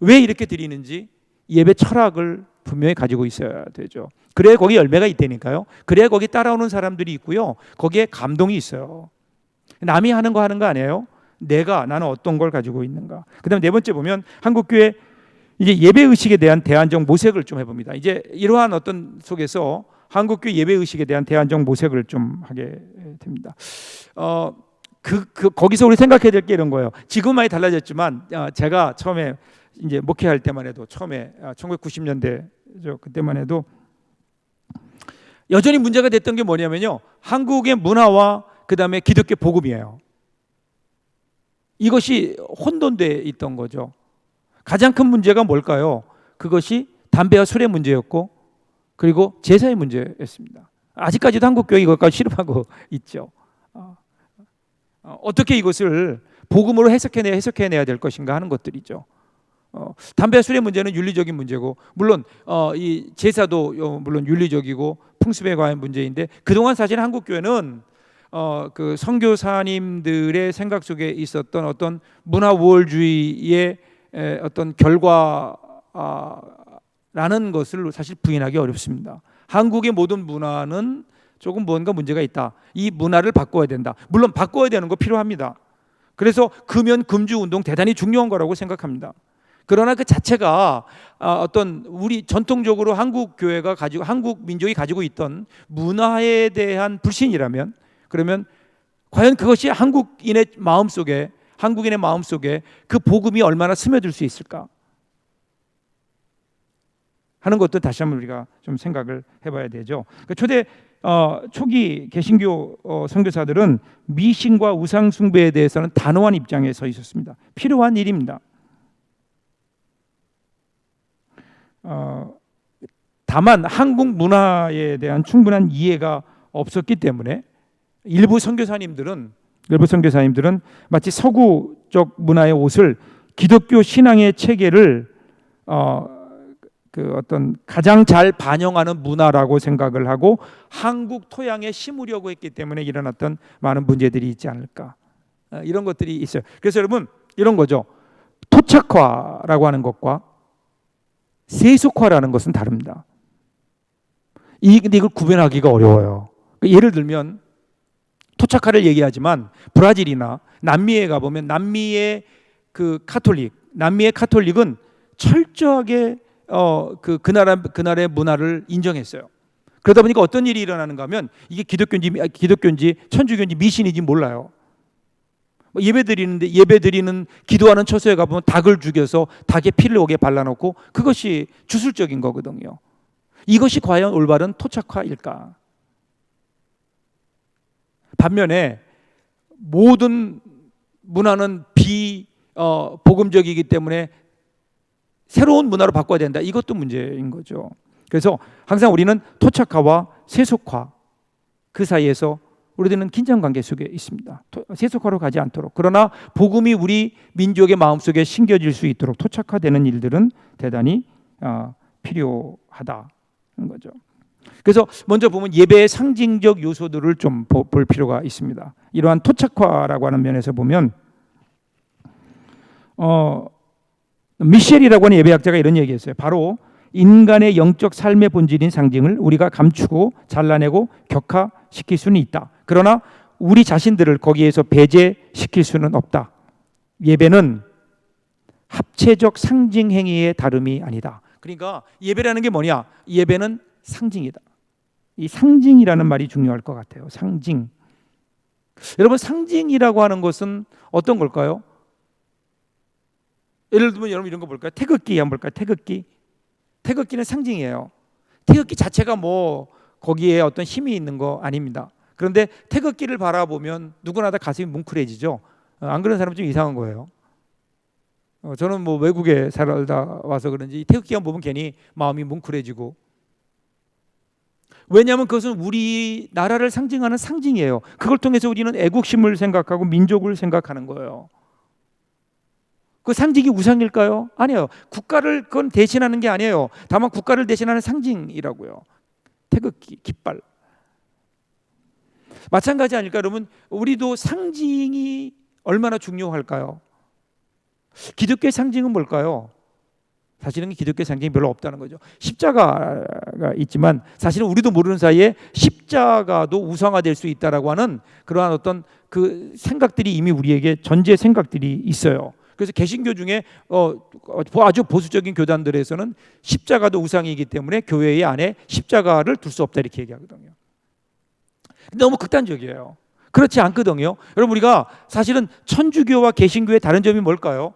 왜 이렇게 드리는지 예배 철학을 분명히 가지고 있어야 되죠. 그래야 거기 열매가 있다니까요. 그래야 거기 따라오는 사람들이 있고요. 거기에 감동이 있어요. 남이 하는 거 아니에요. 나는 어떤 걸 가지고 있는가. 그다음에 네 번째 보면 한국 교회 이제 예배 의식에 대한 대안적 모색을 좀 해봅니다. 이제 이러한 어떤 속에서 한국 교회 예배 의식에 대한 대안적 모색을 좀 하게 됩니다. 거기서 우리 생각해야 될 게 이런 거예요. 지금 많이 달라졌지만 제가 처음에 이제 목회할 때만 해도 처음에 1990년대죠. 그때만 해도 여전히 문제가 됐던 게 뭐냐면요. 한국의 문화와 그다음에 기독교 복음이에요. 이것이 혼돈돼 있던 거죠. 가장 큰 문제가 뭘까요? 그것이 담배와 술의 문제였고 그리고 제사의 문제였습니다. 아직까지도 한국 교회 이것까지 실험하고 있죠. 어떻게 이것을 복음으로 해석해내야 될 것인가 하는 것들이죠. 담배와 술의 문제는 윤리적인 문제고 물론 이 제사도 물론 윤리적이고 풍습에 관한 문제인데 그동안 사실 한국 교회는 그 선교사님들의 생각 속에 있었던 어떤 문화 우월주의의 어떤 결과라는 것을 사실 부인하기 어렵습니다. 한국의 모든 문화는 조금 뭔가 문제가 있다. 이 문화를 바꿔야 된다. 물론 바꿔야 되는 거 필요합니다. 그래서 금연 금주 운동 대단히 중요한 거라고 생각합니다. 그러나 그 자체가 어떤 우리 전통적으로 한국 교회가 가지고 한국 민족이 가지고 있던 문화에 대한 불신이라면 그러면 과연 그것이 한국인의 마음속에 그 복음이 얼마나 스며들 수 있을까? 하는 것도 다시 한번 우리가 좀 생각을 해봐야 되죠. 그러니까 초기 개신교 선교사들은 미신과 우상 숭배에 대해서는 단호한 입장에 서 있었습니다. 필요한 일입니다. 다만 한국 문화에 대한 충분한 이해가 없었기 때문에 일부 선교사님들은 마치 서구적 문화의 옷을 기독교 신앙의 체계를 그 어떤 가장 잘 반영하는 문화라고 생각을 하고 한국 토양에 심으려고 했기 때문에 일어났던 많은 문제들이 있지 않을까, 이런 것들이 있어요. 그래서 여러분, 이런 거죠. 토착화라고 하는 것과 세속화라는 것은 다릅니다. 근데 이걸 구별하기가 어려워요. 예를 들면 토착화를 얘기하지만 브라질이나 남미에 가보면 남미의 카톨릭은 철저하게 그 나라의 문화를 인정했어요. 그러다 보니까 어떤 일이 일어나는가 하면 이게 기독교인지 천주교인지 미신인지 몰라요. 예배드리는 기도하는 처소에 가보면 닭을 죽여서 닭의 피를 옥에 발라놓고 그것이 주술적인 거거든요. 이것이 과연 올바른 토착화일까? 반면에 모든 문화는 비복음적이기 때문에 새로운 문화로 바꿔야 된다. 이것도 문제인 거죠. 그래서 항상 우리는 토착화와 세속화 그 사이에서 우리들은 긴장관계 속에 있습니다. 세속화로 가지 않도록, 그러나 복음이 우리 민족의 마음속에 심겨질 수 있도록 토착화되는 일들은 대단히 필요하다는 거죠. 그래서 먼저 보면 예배의 상징적 요소들을 좀 볼 필요가 있습니다. 이러한 토착화라고 하는 면에서 보면 미셸이라고 하는 예배학자가 이런 얘기했어요. 바로 인간의 영적 삶의 본질인 상징을 우리가 감추고 잘라내고 격화시킬 수는 있다. 그러나 우리 자신들을 거기에서 배제시킬 수는 없다. 예배는 합체적 상징 행위의 다름이 아니다. 그러니까 예배라는 게 뭐냐? 예배는 상징이다. 이 상징이라는 말이 중요할 것 같아요. 상징. 여러분, 상징이라고 하는 것은 어떤 걸까요? 예를 들면 여러분 이런 거 볼까요? 태극기 한번 볼까요? 태극기는 상징이에요. 태극기 자체가 뭐 거기에 어떤 힘이 있는 거 아닙니다. 그런데 태극기를 바라보면 누구나 다 가슴이 뭉클해지죠. 안 그런 사람은 좀 이상한 거예요. 저는 뭐 외국에 살다 와서 그런지 태극기만 보면 괜히 마음이 뭉클해지고, 왜냐하면 그것은 우리 나라를 상징하는 상징이에요. 그걸 통해서 우리는 애국심을 생각하고 민족을 생각하는 거예요. 그 상징이 우상일까요? 아니에요. 국가를 그건 대신하는 게 아니에요. 다만 국가를 대신하는 상징이라고요. 태극기, 깃발. 마찬가지 아닐까 여러분? 우리도 상징이 얼마나 중요할까요? 기독교의 상징은 뭘까요? 사실은 기독교의 상징이 별로 없다는 거죠. 십자가가 있지만 사실은 우리도 모르는 사이에 십자가도 우상화될 수 있다라고 하는 그러한 어떤 그 생각들이 이미 우리에게 전제 생각들이 있어요. 그래서 개신교 중에 아주 보수적인 교단들에서는 십자가도 우상이기 때문에 교회 안에 십자가를 둘 수 없다 이렇게 얘기하거든요. 너무 극단적이에요. 그렇지 않거든요. 여러분, 우리가 사실은 천주교와 개신교의 다른 점이 뭘까요?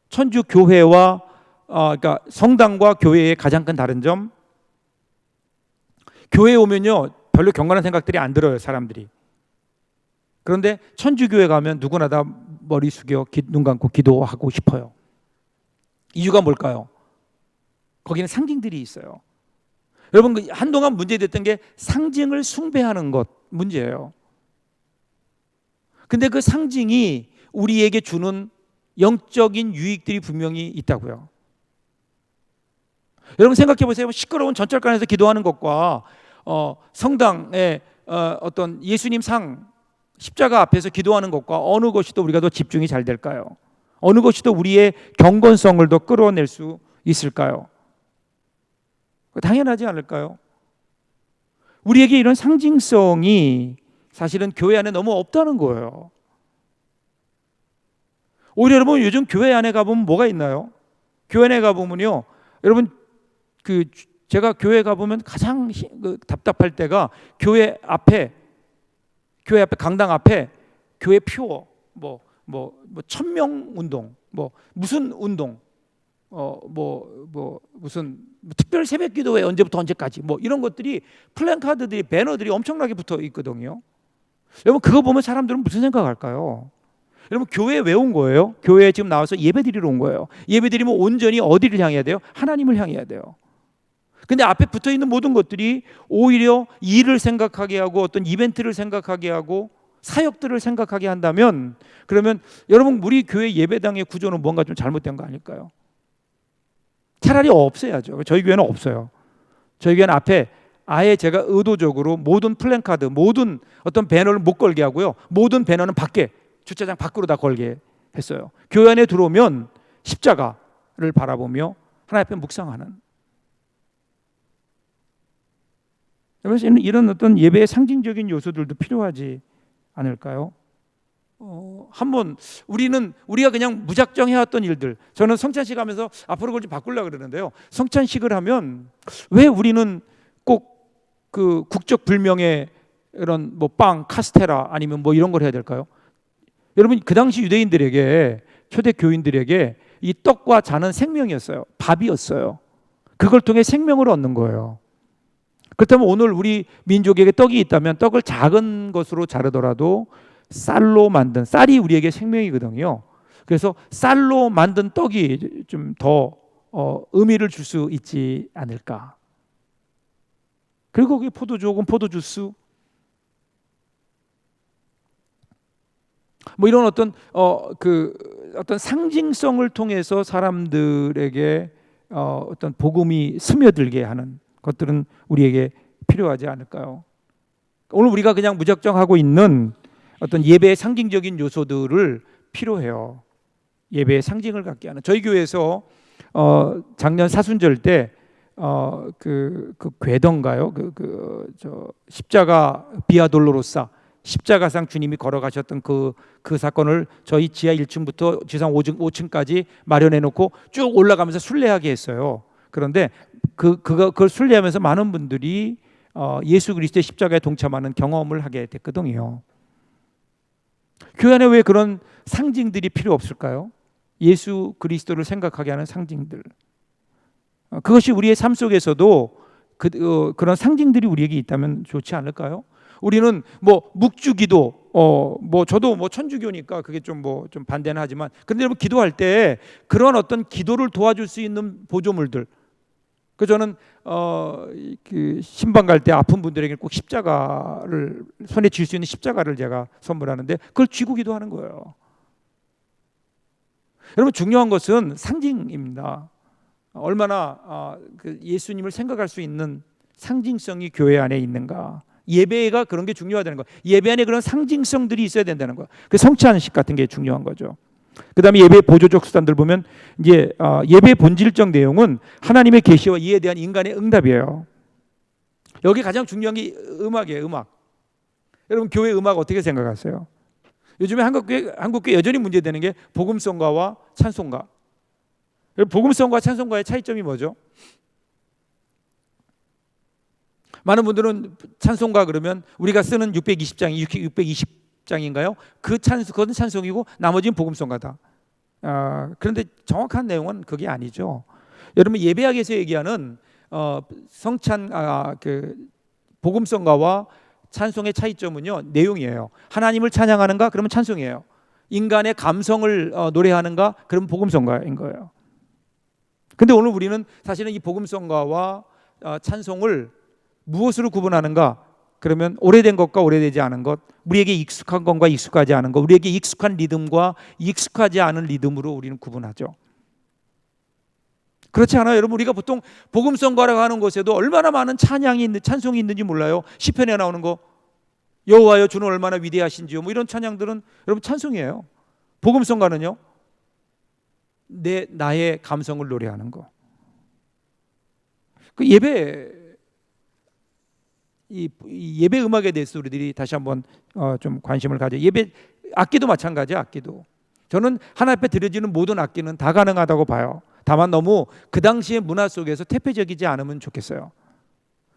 천주교회와 그러니까 성당과 교회의 가장 큰 다른 점, 교회에 오면요 별로 경건한 생각들이 안 들어요, 사람들이. 그런데 천주교회 가면 누구나 다 머리 숙여 눈 감고 기도하고 싶어요. 이유가 뭘까요? 거기는 상징들이 있어요. 여러분, 한동안 문제됐던 게 상징을 숭배하는 것 문제예요. 근데 그 상징이 우리에게 주는 영적인 유익들이 분명히 있다고요. 여러분 생각해 보세요. 시끄러운 전철관에서 기도하는 것과 성당의 어떤 예수님 상 십자가 앞에서 기도하는 것과 어느 것이 더 우리가 더 집중이 잘 될까요? 어느 것이 더 우리의 경건성을 더 끌어낼 수 있을까요? 당연하지 않을까요? 우리에게 이런 상징성이 사실은 교회 안에 너무 없다는 거예요. 오히려 여러분 요즘 교회 안에 가보면 뭐가 있나요? 교회 안에 가보면요, 여러분 제가 교회 가보면 가장 답답할 때가 교회 앞에 강당 앞에 교회 표 뭐 1000명 운동, 뭐 무슨 운동, 무슨 특별 새벽기도회 언제부터 언제까지 뭐 이런 것들이 플랜카드들이 배너들이 엄청나게 붙어 있거든요. 여러분 그거 보면 사람들은 무슨 생각할까요? 여러분 교회에 왜 온 거예요? 교회에 지금 나와서 예배드리러 온 거예요. 예배드리면 온전히 어디를 향해야 돼요? 하나님을 향해야 돼요. 근데 앞에 붙어 있는 모든 것들이 오히려 일을 생각하게 하고 어떤 이벤트를 생각하게 하고 사역들을 생각하게 한다면, 그러면 여러분 우리 교회 예배당의 구조는 뭔가 좀 잘못된 거 아닐까요? 차라리 없애야죠. 저희 교회는 없어요. 저희 교회는 앞에 아예 제가 의도적으로 모든 플랜카드, 모든 어떤 배너를 못 걸게 하고요. 모든 배너는 밖에, 주차장 밖으로 다 걸게 했어요. 교회 안에 들어오면 십자가를 바라보며 하나님 앞에 묵상하는. 그래서 이런 어떤 예배의 상징적인 요소들도 필요하지 않을까요? 한번 우리가 그냥 무작정 해왔던 일들, 저는 성찬식 하면서 앞으로 그걸 좀 바꾸려고 그러는데요. 성찬식을 하면 왜 우리는 꼭 그 국적 불명의 이런 뭐 빵, 카스테라 아니면 뭐 이런 걸 해야 될까요? 여러분 그 당시 유대인들에게, 초대 교인들에게 이 떡과 잔은 생명이었어요. 밥이었어요. 그걸 통해 생명을 얻는 거예요. 그렇다면 오늘 우리 민족에게 떡이 있다면 떡을 작은 것으로 자르더라도 쌀로 만든, 쌀이 우리에게 생명이거든요. 그래서 쌀로 만든 떡이 좀 더 의미를 줄 수 있지 않을까. 그리고 거기 포도주 혹은 포도주스, 뭐 이런 어떤 어떤 상징성을 통해서 사람들에게 어떤 복음이 스며들게 하는 것들은 우리에게 필요하지 않을까요? 오늘 우리가 그냥 무작정 하고 있는 어떤 예배의 상징적인 요소들을 필요해요. 예배의 상징을 갖게 하는. 저희 교회에서 작년 사순절 때 그 궤던가요? 저 십자가 비아 돌로로사, 십자가상 주님이 걸어가셨던 그 사건을 저희 지하 1층부터 지상 5층까지 마련해 놓고 쭉 올라가면서 순례하게 했어요. 그런데 그걸 순례하면서 많은 분들이 예수 그리스도의 십자가에 동참하는 경험을 하게 됐거든요. 교회 안에 왜 그런 상징들이 필요 없을까요? 예수 그리스도를 생각하게 하는 상징들. 그것이 우리의 삶 속에서도 그런 상징들이 우리에게 있다면 좋지 않을까요? 우리는 뭐 묵주기도, 뭐 저도 뭐 천주교니까 그게 좀 반대는 하지만, 근데 여러분 기도할 때 그런 어떤 기도를 도와줄 수 있는 보조물들. 그 저는 그 신방 갈 때 아픈 분들에게 꼭 십자가를 손에 쥘 수 있는 십자가를 제가 선물하는데 그걸 쥐고 기도하는 거예요. 여러분 중요한 것은 상징입니다. 얼마나 그 예수님을 생각할 수 있는 상징성이 교회 안에 있는가. 예배가 그런 게 중요하다는 거. 예배 안에 그런 상징성들이 있어야 된다는 거. 그 성찬식 같은 게 중요한 거죠. 그다음에 예배 보조적 수단들 보면 이제 예배 본질적 내용은 하나님의 계시와 이에 대한 인간의 응답이에요. 여기 가장 중요한 게 음악이에요. 음악. 여러분 교회 음악 어떻게 생각하세요? 요즘에 한국교회 여전히 문제되는 게 복음성가와 찬송가. 복음성과 찬송가의 차이점이 뭐죠? 많은 분들은 찬송가 그러면 우리가 쓰는 620장인가요? 그건 찬송이고 나머지는 복음성가다. 그런데 정확한 내용은 그게 아니죠. 여러분 예배학에서 얘기하는 그 복음성가와 찬송의 차이점은요, 내용이에요. 하나님을 찬양하는가? 그러면 찬송이에요. 인간의 감성을 노래하는가? 그러면 복음성가인 거예요. 근데 오늘 우리는 사실은 이 복음성가와 찬송을 무엇으로 구분하는가? 그러면 오래된 것과 오래되지 않은 것, 우리에게 익숙한 것과 익숙하지 않은 것, 우리에게 익숙한 리듬과 익숙하지 않은 리듬으로 우리는 구분하죠. 그렇지 않아요? 여러분 우리가 보통 복음성가라고 하는 곳에도 얼마나 많은 찬송이 있는지 몰라요. 시편에 나오는 거 여호와여 주는 얼마나 위대하신지요, 뭐 이런 찬양들은 여러분 찬송이에요. 복음성가는요, 나의 감성을 노래하는 거. 그 예배 음악에 대해서 우리들이 다시 한번 좀 관심을 가져. 예배 악기도 마찬가지야. 악기도 저는 하나님 앞에 드려지는 모든 악기는 다 가능하다고 봐요. 다만 너무 그 당시의 문화 속에서 태폐적이지 않으면 좋겠어요.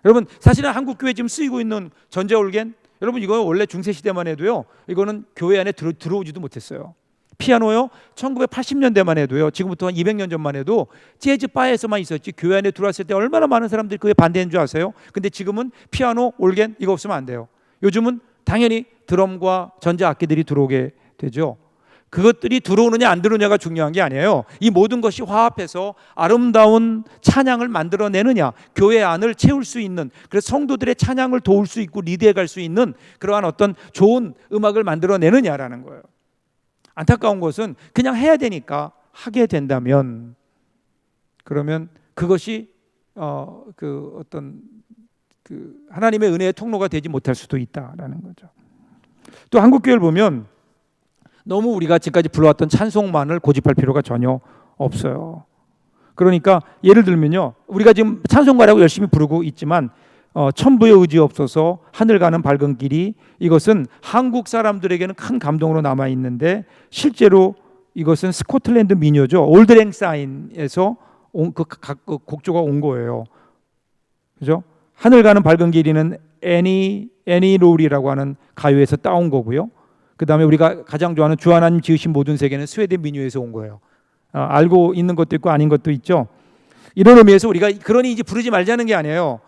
여러분 사실은 한국 교회 지금 쓰이고 있는 전자올겐, 여러분 이거 원래 중세 시대만 해도요, 이거는 교회 안에 들어오지도 못했어요. 피아노요. 1980년대만 해도요. 지금부터 한 200년 전만 해도 재즈 바에서만 있었지 교회 안에 들어왔을 때 얼마나 많은 사람들이 그에 반대한 줄 아세요? 근데 지금은 피아노, 올겐 이거 없으면 안 돼요. 요즘은 당연히 드럼과 전자악기들이 들어오게 되죠. 그것들이 들어오느냐 안 들어오느냐가 중요한 게 아니에요. 이 모든 것이 화합해서 아름다운 찬양을 만들어내느냐, 교회 안을 채울 수 있는, 그래서 성도들의 찬양을 도울 수 있고 리드해 갈 수 있는 그러한 어떤 좋은 음악을 만들어내느냐라는 거예요. 안타까운 것은 그냥 해야 되니까 하게 된다면 그러면 그것이 어떤 하나님의 은혜의 통로가 되지 못할 수도 있다라는 거죠. 또 한국 교회를 보면 너무 우리가 지금까지 불러왔던 찬송만을 고집할 필요가 전혀 없어요. 그러니까 예를 들면요, 우리가 지금 찬송가라고 열심히 부르고 있지만 천부의 의지 없어서 하늘 가는 밝은 길이, 이것은 한국 사람들에게는 큰 감동으로 남아 있는데 실제로 이것은 스코틀랜드 민요죠. 올드랭 사인에서 각 곡조가 온 거예요. 그죠? 하늘 가는 밝은 길이는 애니 롤이라고 하는 가요에서 따온 거고요. 그 다음에 우리가 가장 좋아하는 주 하나님 지으신 모든 세계는 스웨덴 민요에서 온 거예요. 알고 있는 것도 있고 아닌 것도 있죠. 이런 의미에서 우리가 그러니 이제 부르지 말자는 게 아니에요.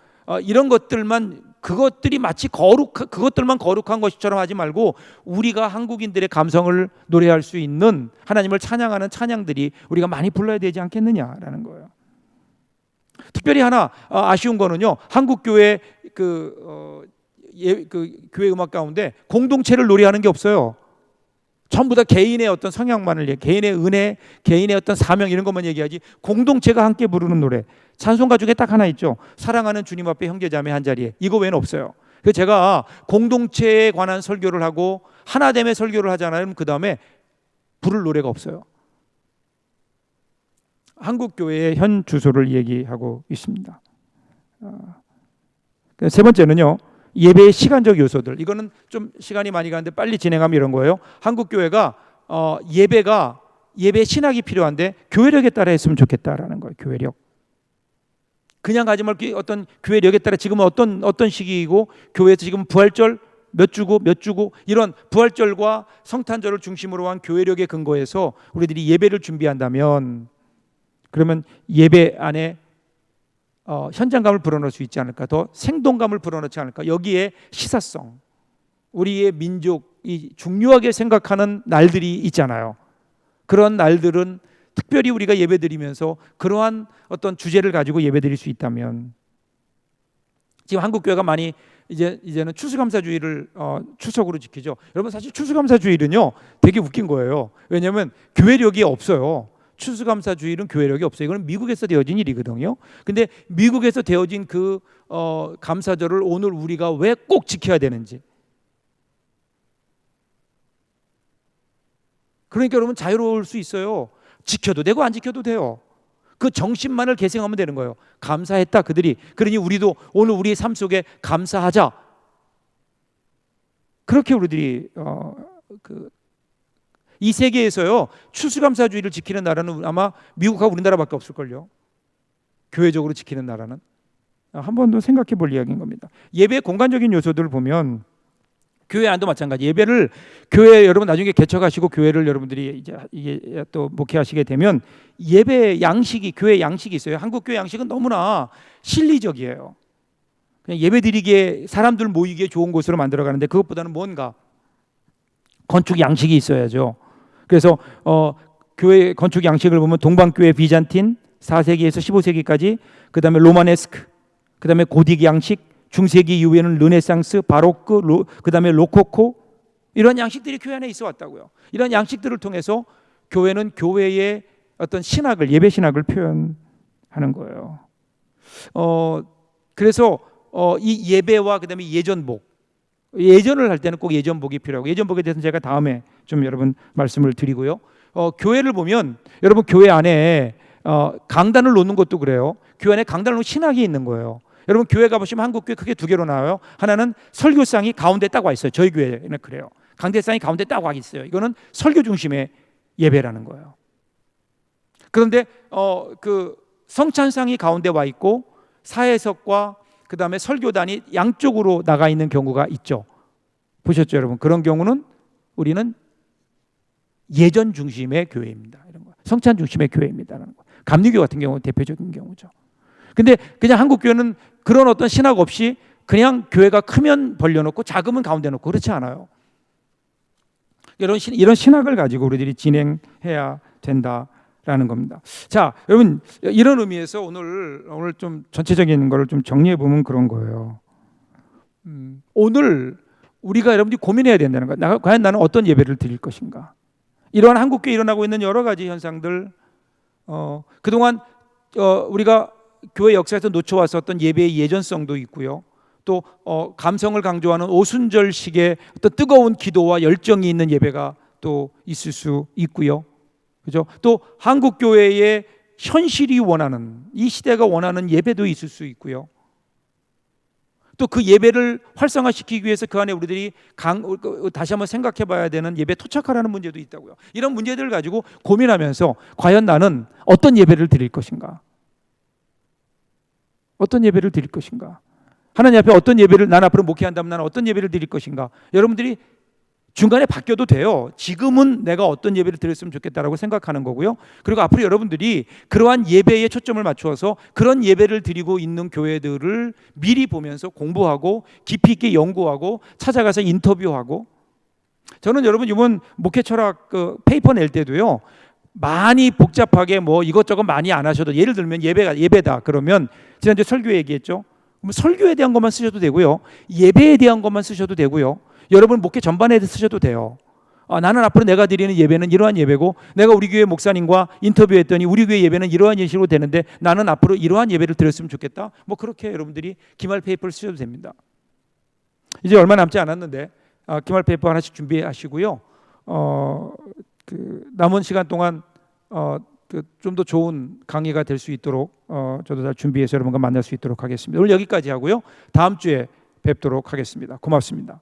이런 것들만, 그것들이 마치 그것들만 거룩한 것처럼 하지 말고 우리가 한국인들의 감성을 노래할 수 있는 하나님을 찬양하는 찬양들이 우리가 많이 불러야 되지 않겠느냐라는 거예요. 특별히 하나 아쉬운 거는요, 한국 교회 교회 음악 가운데 공동체를 노래하는 게 없어요. 전부 다 개인의 어떤 성향만을, 개인의 은혜, 개인의 어떤 사명 이런 것만 얘기하지, 공동체가 함께 부르는 노래, 찬송가 중에 딱 하나 있죠. 사랑하는 주님 앞에 형제자매 한 자리에. 이거 외에는 없어요. 그래서 제가 공동체에 관한 설교를 하고 하나됨의 설교를 하잖아요. 그 다음에 부를 노래가 없어요. 한국 교회의 현 주소를 얘기하고 있습니다. 세 번째는요, 예배의 시간적 요소들. 이거는 좀 시간이 많이 가는데 빨리 진행하면 이런 거예요. 한국 교회가 예배 신학이 필요한데 교회력에 따라 했으면 좋겠다라는 거예요. 교회력. 그냥 가지 말고 어떤 교회력에 따라 지금은 어떤 시기이고, 교회에서 지금 부활절 몇 주고 이런 부활절과 성탄절을 중심으로 한 교회력에 근거해서 우리들이 예배를 준비한다면, 그러면 예배 안에 현장감을 불어넣을 수 있지 않을까, 더 생동감을 불어넣지 않을까. 여기에 시사성, 우리의 민족이 중요하게 생각하는 날들이 있잖아요. 그런 날들은 특별히 우리가 예배드리면서 그러한 어떤 주제를 가지고 예배드릴 수 있다면, 지금 한국 교회가 많이 이제는 추수감사주의를 추석으로 지키죠. 여러분, 사실 추수감사주일은요 되게 웃긴 거예요. 왜냐하면 교회력이 없어요. 추수감사주일은 교회력이 없어요. 이거는 미국에서 되어진 일이거든요. 근데 미국에서 되어진 그 감사절을 오늘 우리가 왜 꼭 지켜야 되는지. 그러니까 여러분, 자유로울 수 있어요. 지켜도 되고 안 지켜도 돼요. 그 정신만을 계승하면 되는 거예요. 감사했다 그들이. 그러니 우리도 오늘 우리의 삶 속에 감사하자. 그렇게 우리들이 이 세계에서요 추수감사주의를 지키는 나라는 아마 미국하고 우리나라밖에 없을걸요. 교회적으로 지키는 나라는. 한 번 더 생각해 볼 이야기인 겁니다. 예배 공간적인 요소들을 보면 교회 안도 마찬가지. 예배를 교회 여러분 나중에 개척하시고 교회를 여러분들이 이제 이게 또 목회하시게 되면 예배 양식이, 교회 양식이 있어요. 한국 교회 양식은 너무나 실리적이에요. 그냥 예배드리기에, 사람들 모이기에 좋은 곳으로 만들어가는데 그것보다는 뭔가 건축 양식이 있어야죠. 그래서 교회 건축 양식을 보면 동방교회 비잔틴 4세기에서 15세기까지, 그 다음에 로마네스크, 그 다음에 고딕 양식, 중세기 이후에는 르네상스, 바로크, 그 다음에 로코코, 이런 양식들이 교회 안에 있어 왔다고요. 이런 양식들을 통해서 교회는 교회의 어떤 신학을, 예배 신학을 표현하는 거예요. 그래서 이 예배와 그 다음에 예전복, 예전을 할 때는 꼭 예전복이 필요하고, 예전복에 대해서는 제가 다음에 좀 여러분 말씀을 드리고요. 교회를 보면 여러분 교회 안에 강단을 놓는 것도 그래요. 교회 안에 강단을 놓는 신학이 있는 거예요. 여러분 교회 가보시면 한국 교회 크게 두 개로 나와요. 하나는 설교상이 가운데 딱 와 있어요. 저희 교회는 그래요. 강대상이 가운데 딱 와 있어요. 이거는 설교 중심의 예배라는 거예요. 그런데 그 성찬상이 가운데 와 있고 사회석과 그 다음에 설교단이 양쪽으로 나가 있는 경우가 있죠. 보셨죠 여러분? 그런 경우는 우리는 예전 중심의 교회입니다. 이런 거. 성찬 중심의 교회입니다라는 거. 감리교 같은 경우는 대표적인 경우죠. 근데 그냥 한국 교회는 그런 어떤 신학 없이 그냥 교회가 크면 벌려놓고 작으면 가운데 놓고 그렇지 않아요. 이런 신학을 가지고 우리들이 진행해야 된다라는 겁니다. 자, 여러분 이런 의미에서 오늘 좀 전체적인 거를 좀 정리해 보면 그런 거예요. 오늘 우리가 여러분들이 고민해야 된다는 거예요. 과연 나는 어떤 예배를 드릴 것인가? 이러한 한국교회에 일어나고 있는 여러 가지 현상들, 그동안 우리가 교회 역사에서 놓쳐왔었던 예배의 예전성도 있고요. 또 감성을 강조하는 오순절식의 어떤 뜨거운 기도와 열정이 있는 예배가 또 있을 수 있고요. 그죠? 또 한국 교회의 현실이 원하는, 이 시대가 원하는 예배도 있을 수 있고요. 또 그 예배를 활성화시키기 위해서 그 안에 우리들이 다시 한번 생각해 봐야 되는 예배 토착하라는 문제도 있다고요. 이런 문제들을 가지고 고민하면서 과연 나는 어떤 예배를 드릴 것인가? 어떤 예배를 드릴 것인가? 하나님 앞에 어떤 예배를, 난 앞으로 목회한다면 나는 어떤 예배를 드릴 것인가? 여러분들이 중간에 바뀌어도 돼요. 지금은 내가 어떤 예배를 드렸으면 좋겠다라고 생각하는 거고요. 그리고 앞으로 여러분들이 그러한 예배에 초점을 맞추어서 그런 예배를 드리고 있는 교회들을 미리 보면서 공부하고 깊이 있게 연구하고 찾아가서 인터뷰하고, 저는 여러분 이번 목회 철학 페이퍼 낼 때도요, 많이 복잡하게 뭐 이것저것 많이 안 하셔도, 예를 들면 예배다 그러면 지난주에 설교 얘기했죠. 그럼 설교에 대한 것만 쓰셔도 되고요, 예배에 대한 것만 쓰셔도 되고요, 여러분 목회 전반에 대해서 쓰셔도 돼요. 나는 앞으로 내가 드리는 예배는 이러한 예배고, 내가 우리 교회 목사님과 인터뷰했더니 우리 교회 예배는 이러한 식으로 되는데 나는 앞으로 이러한 예배를 드렸으면 좋겠다. 뭐 그렇게 여러분들이 기말 페이퍼를 쓰셔도 됩니다. 이제 얼마 남지 않았는데 기말 페이퍼 하나씩 준비하시고요. 남은 시간 동안 좀 더 좋은 강의가 될 수 있도록 저도 잘 준비해서 여러분과 만날 수 있도록 하겠습니다. 오늘 여기까지 하고요. 다음 주에 뵙도록 하겠습니다. 고맙습니다.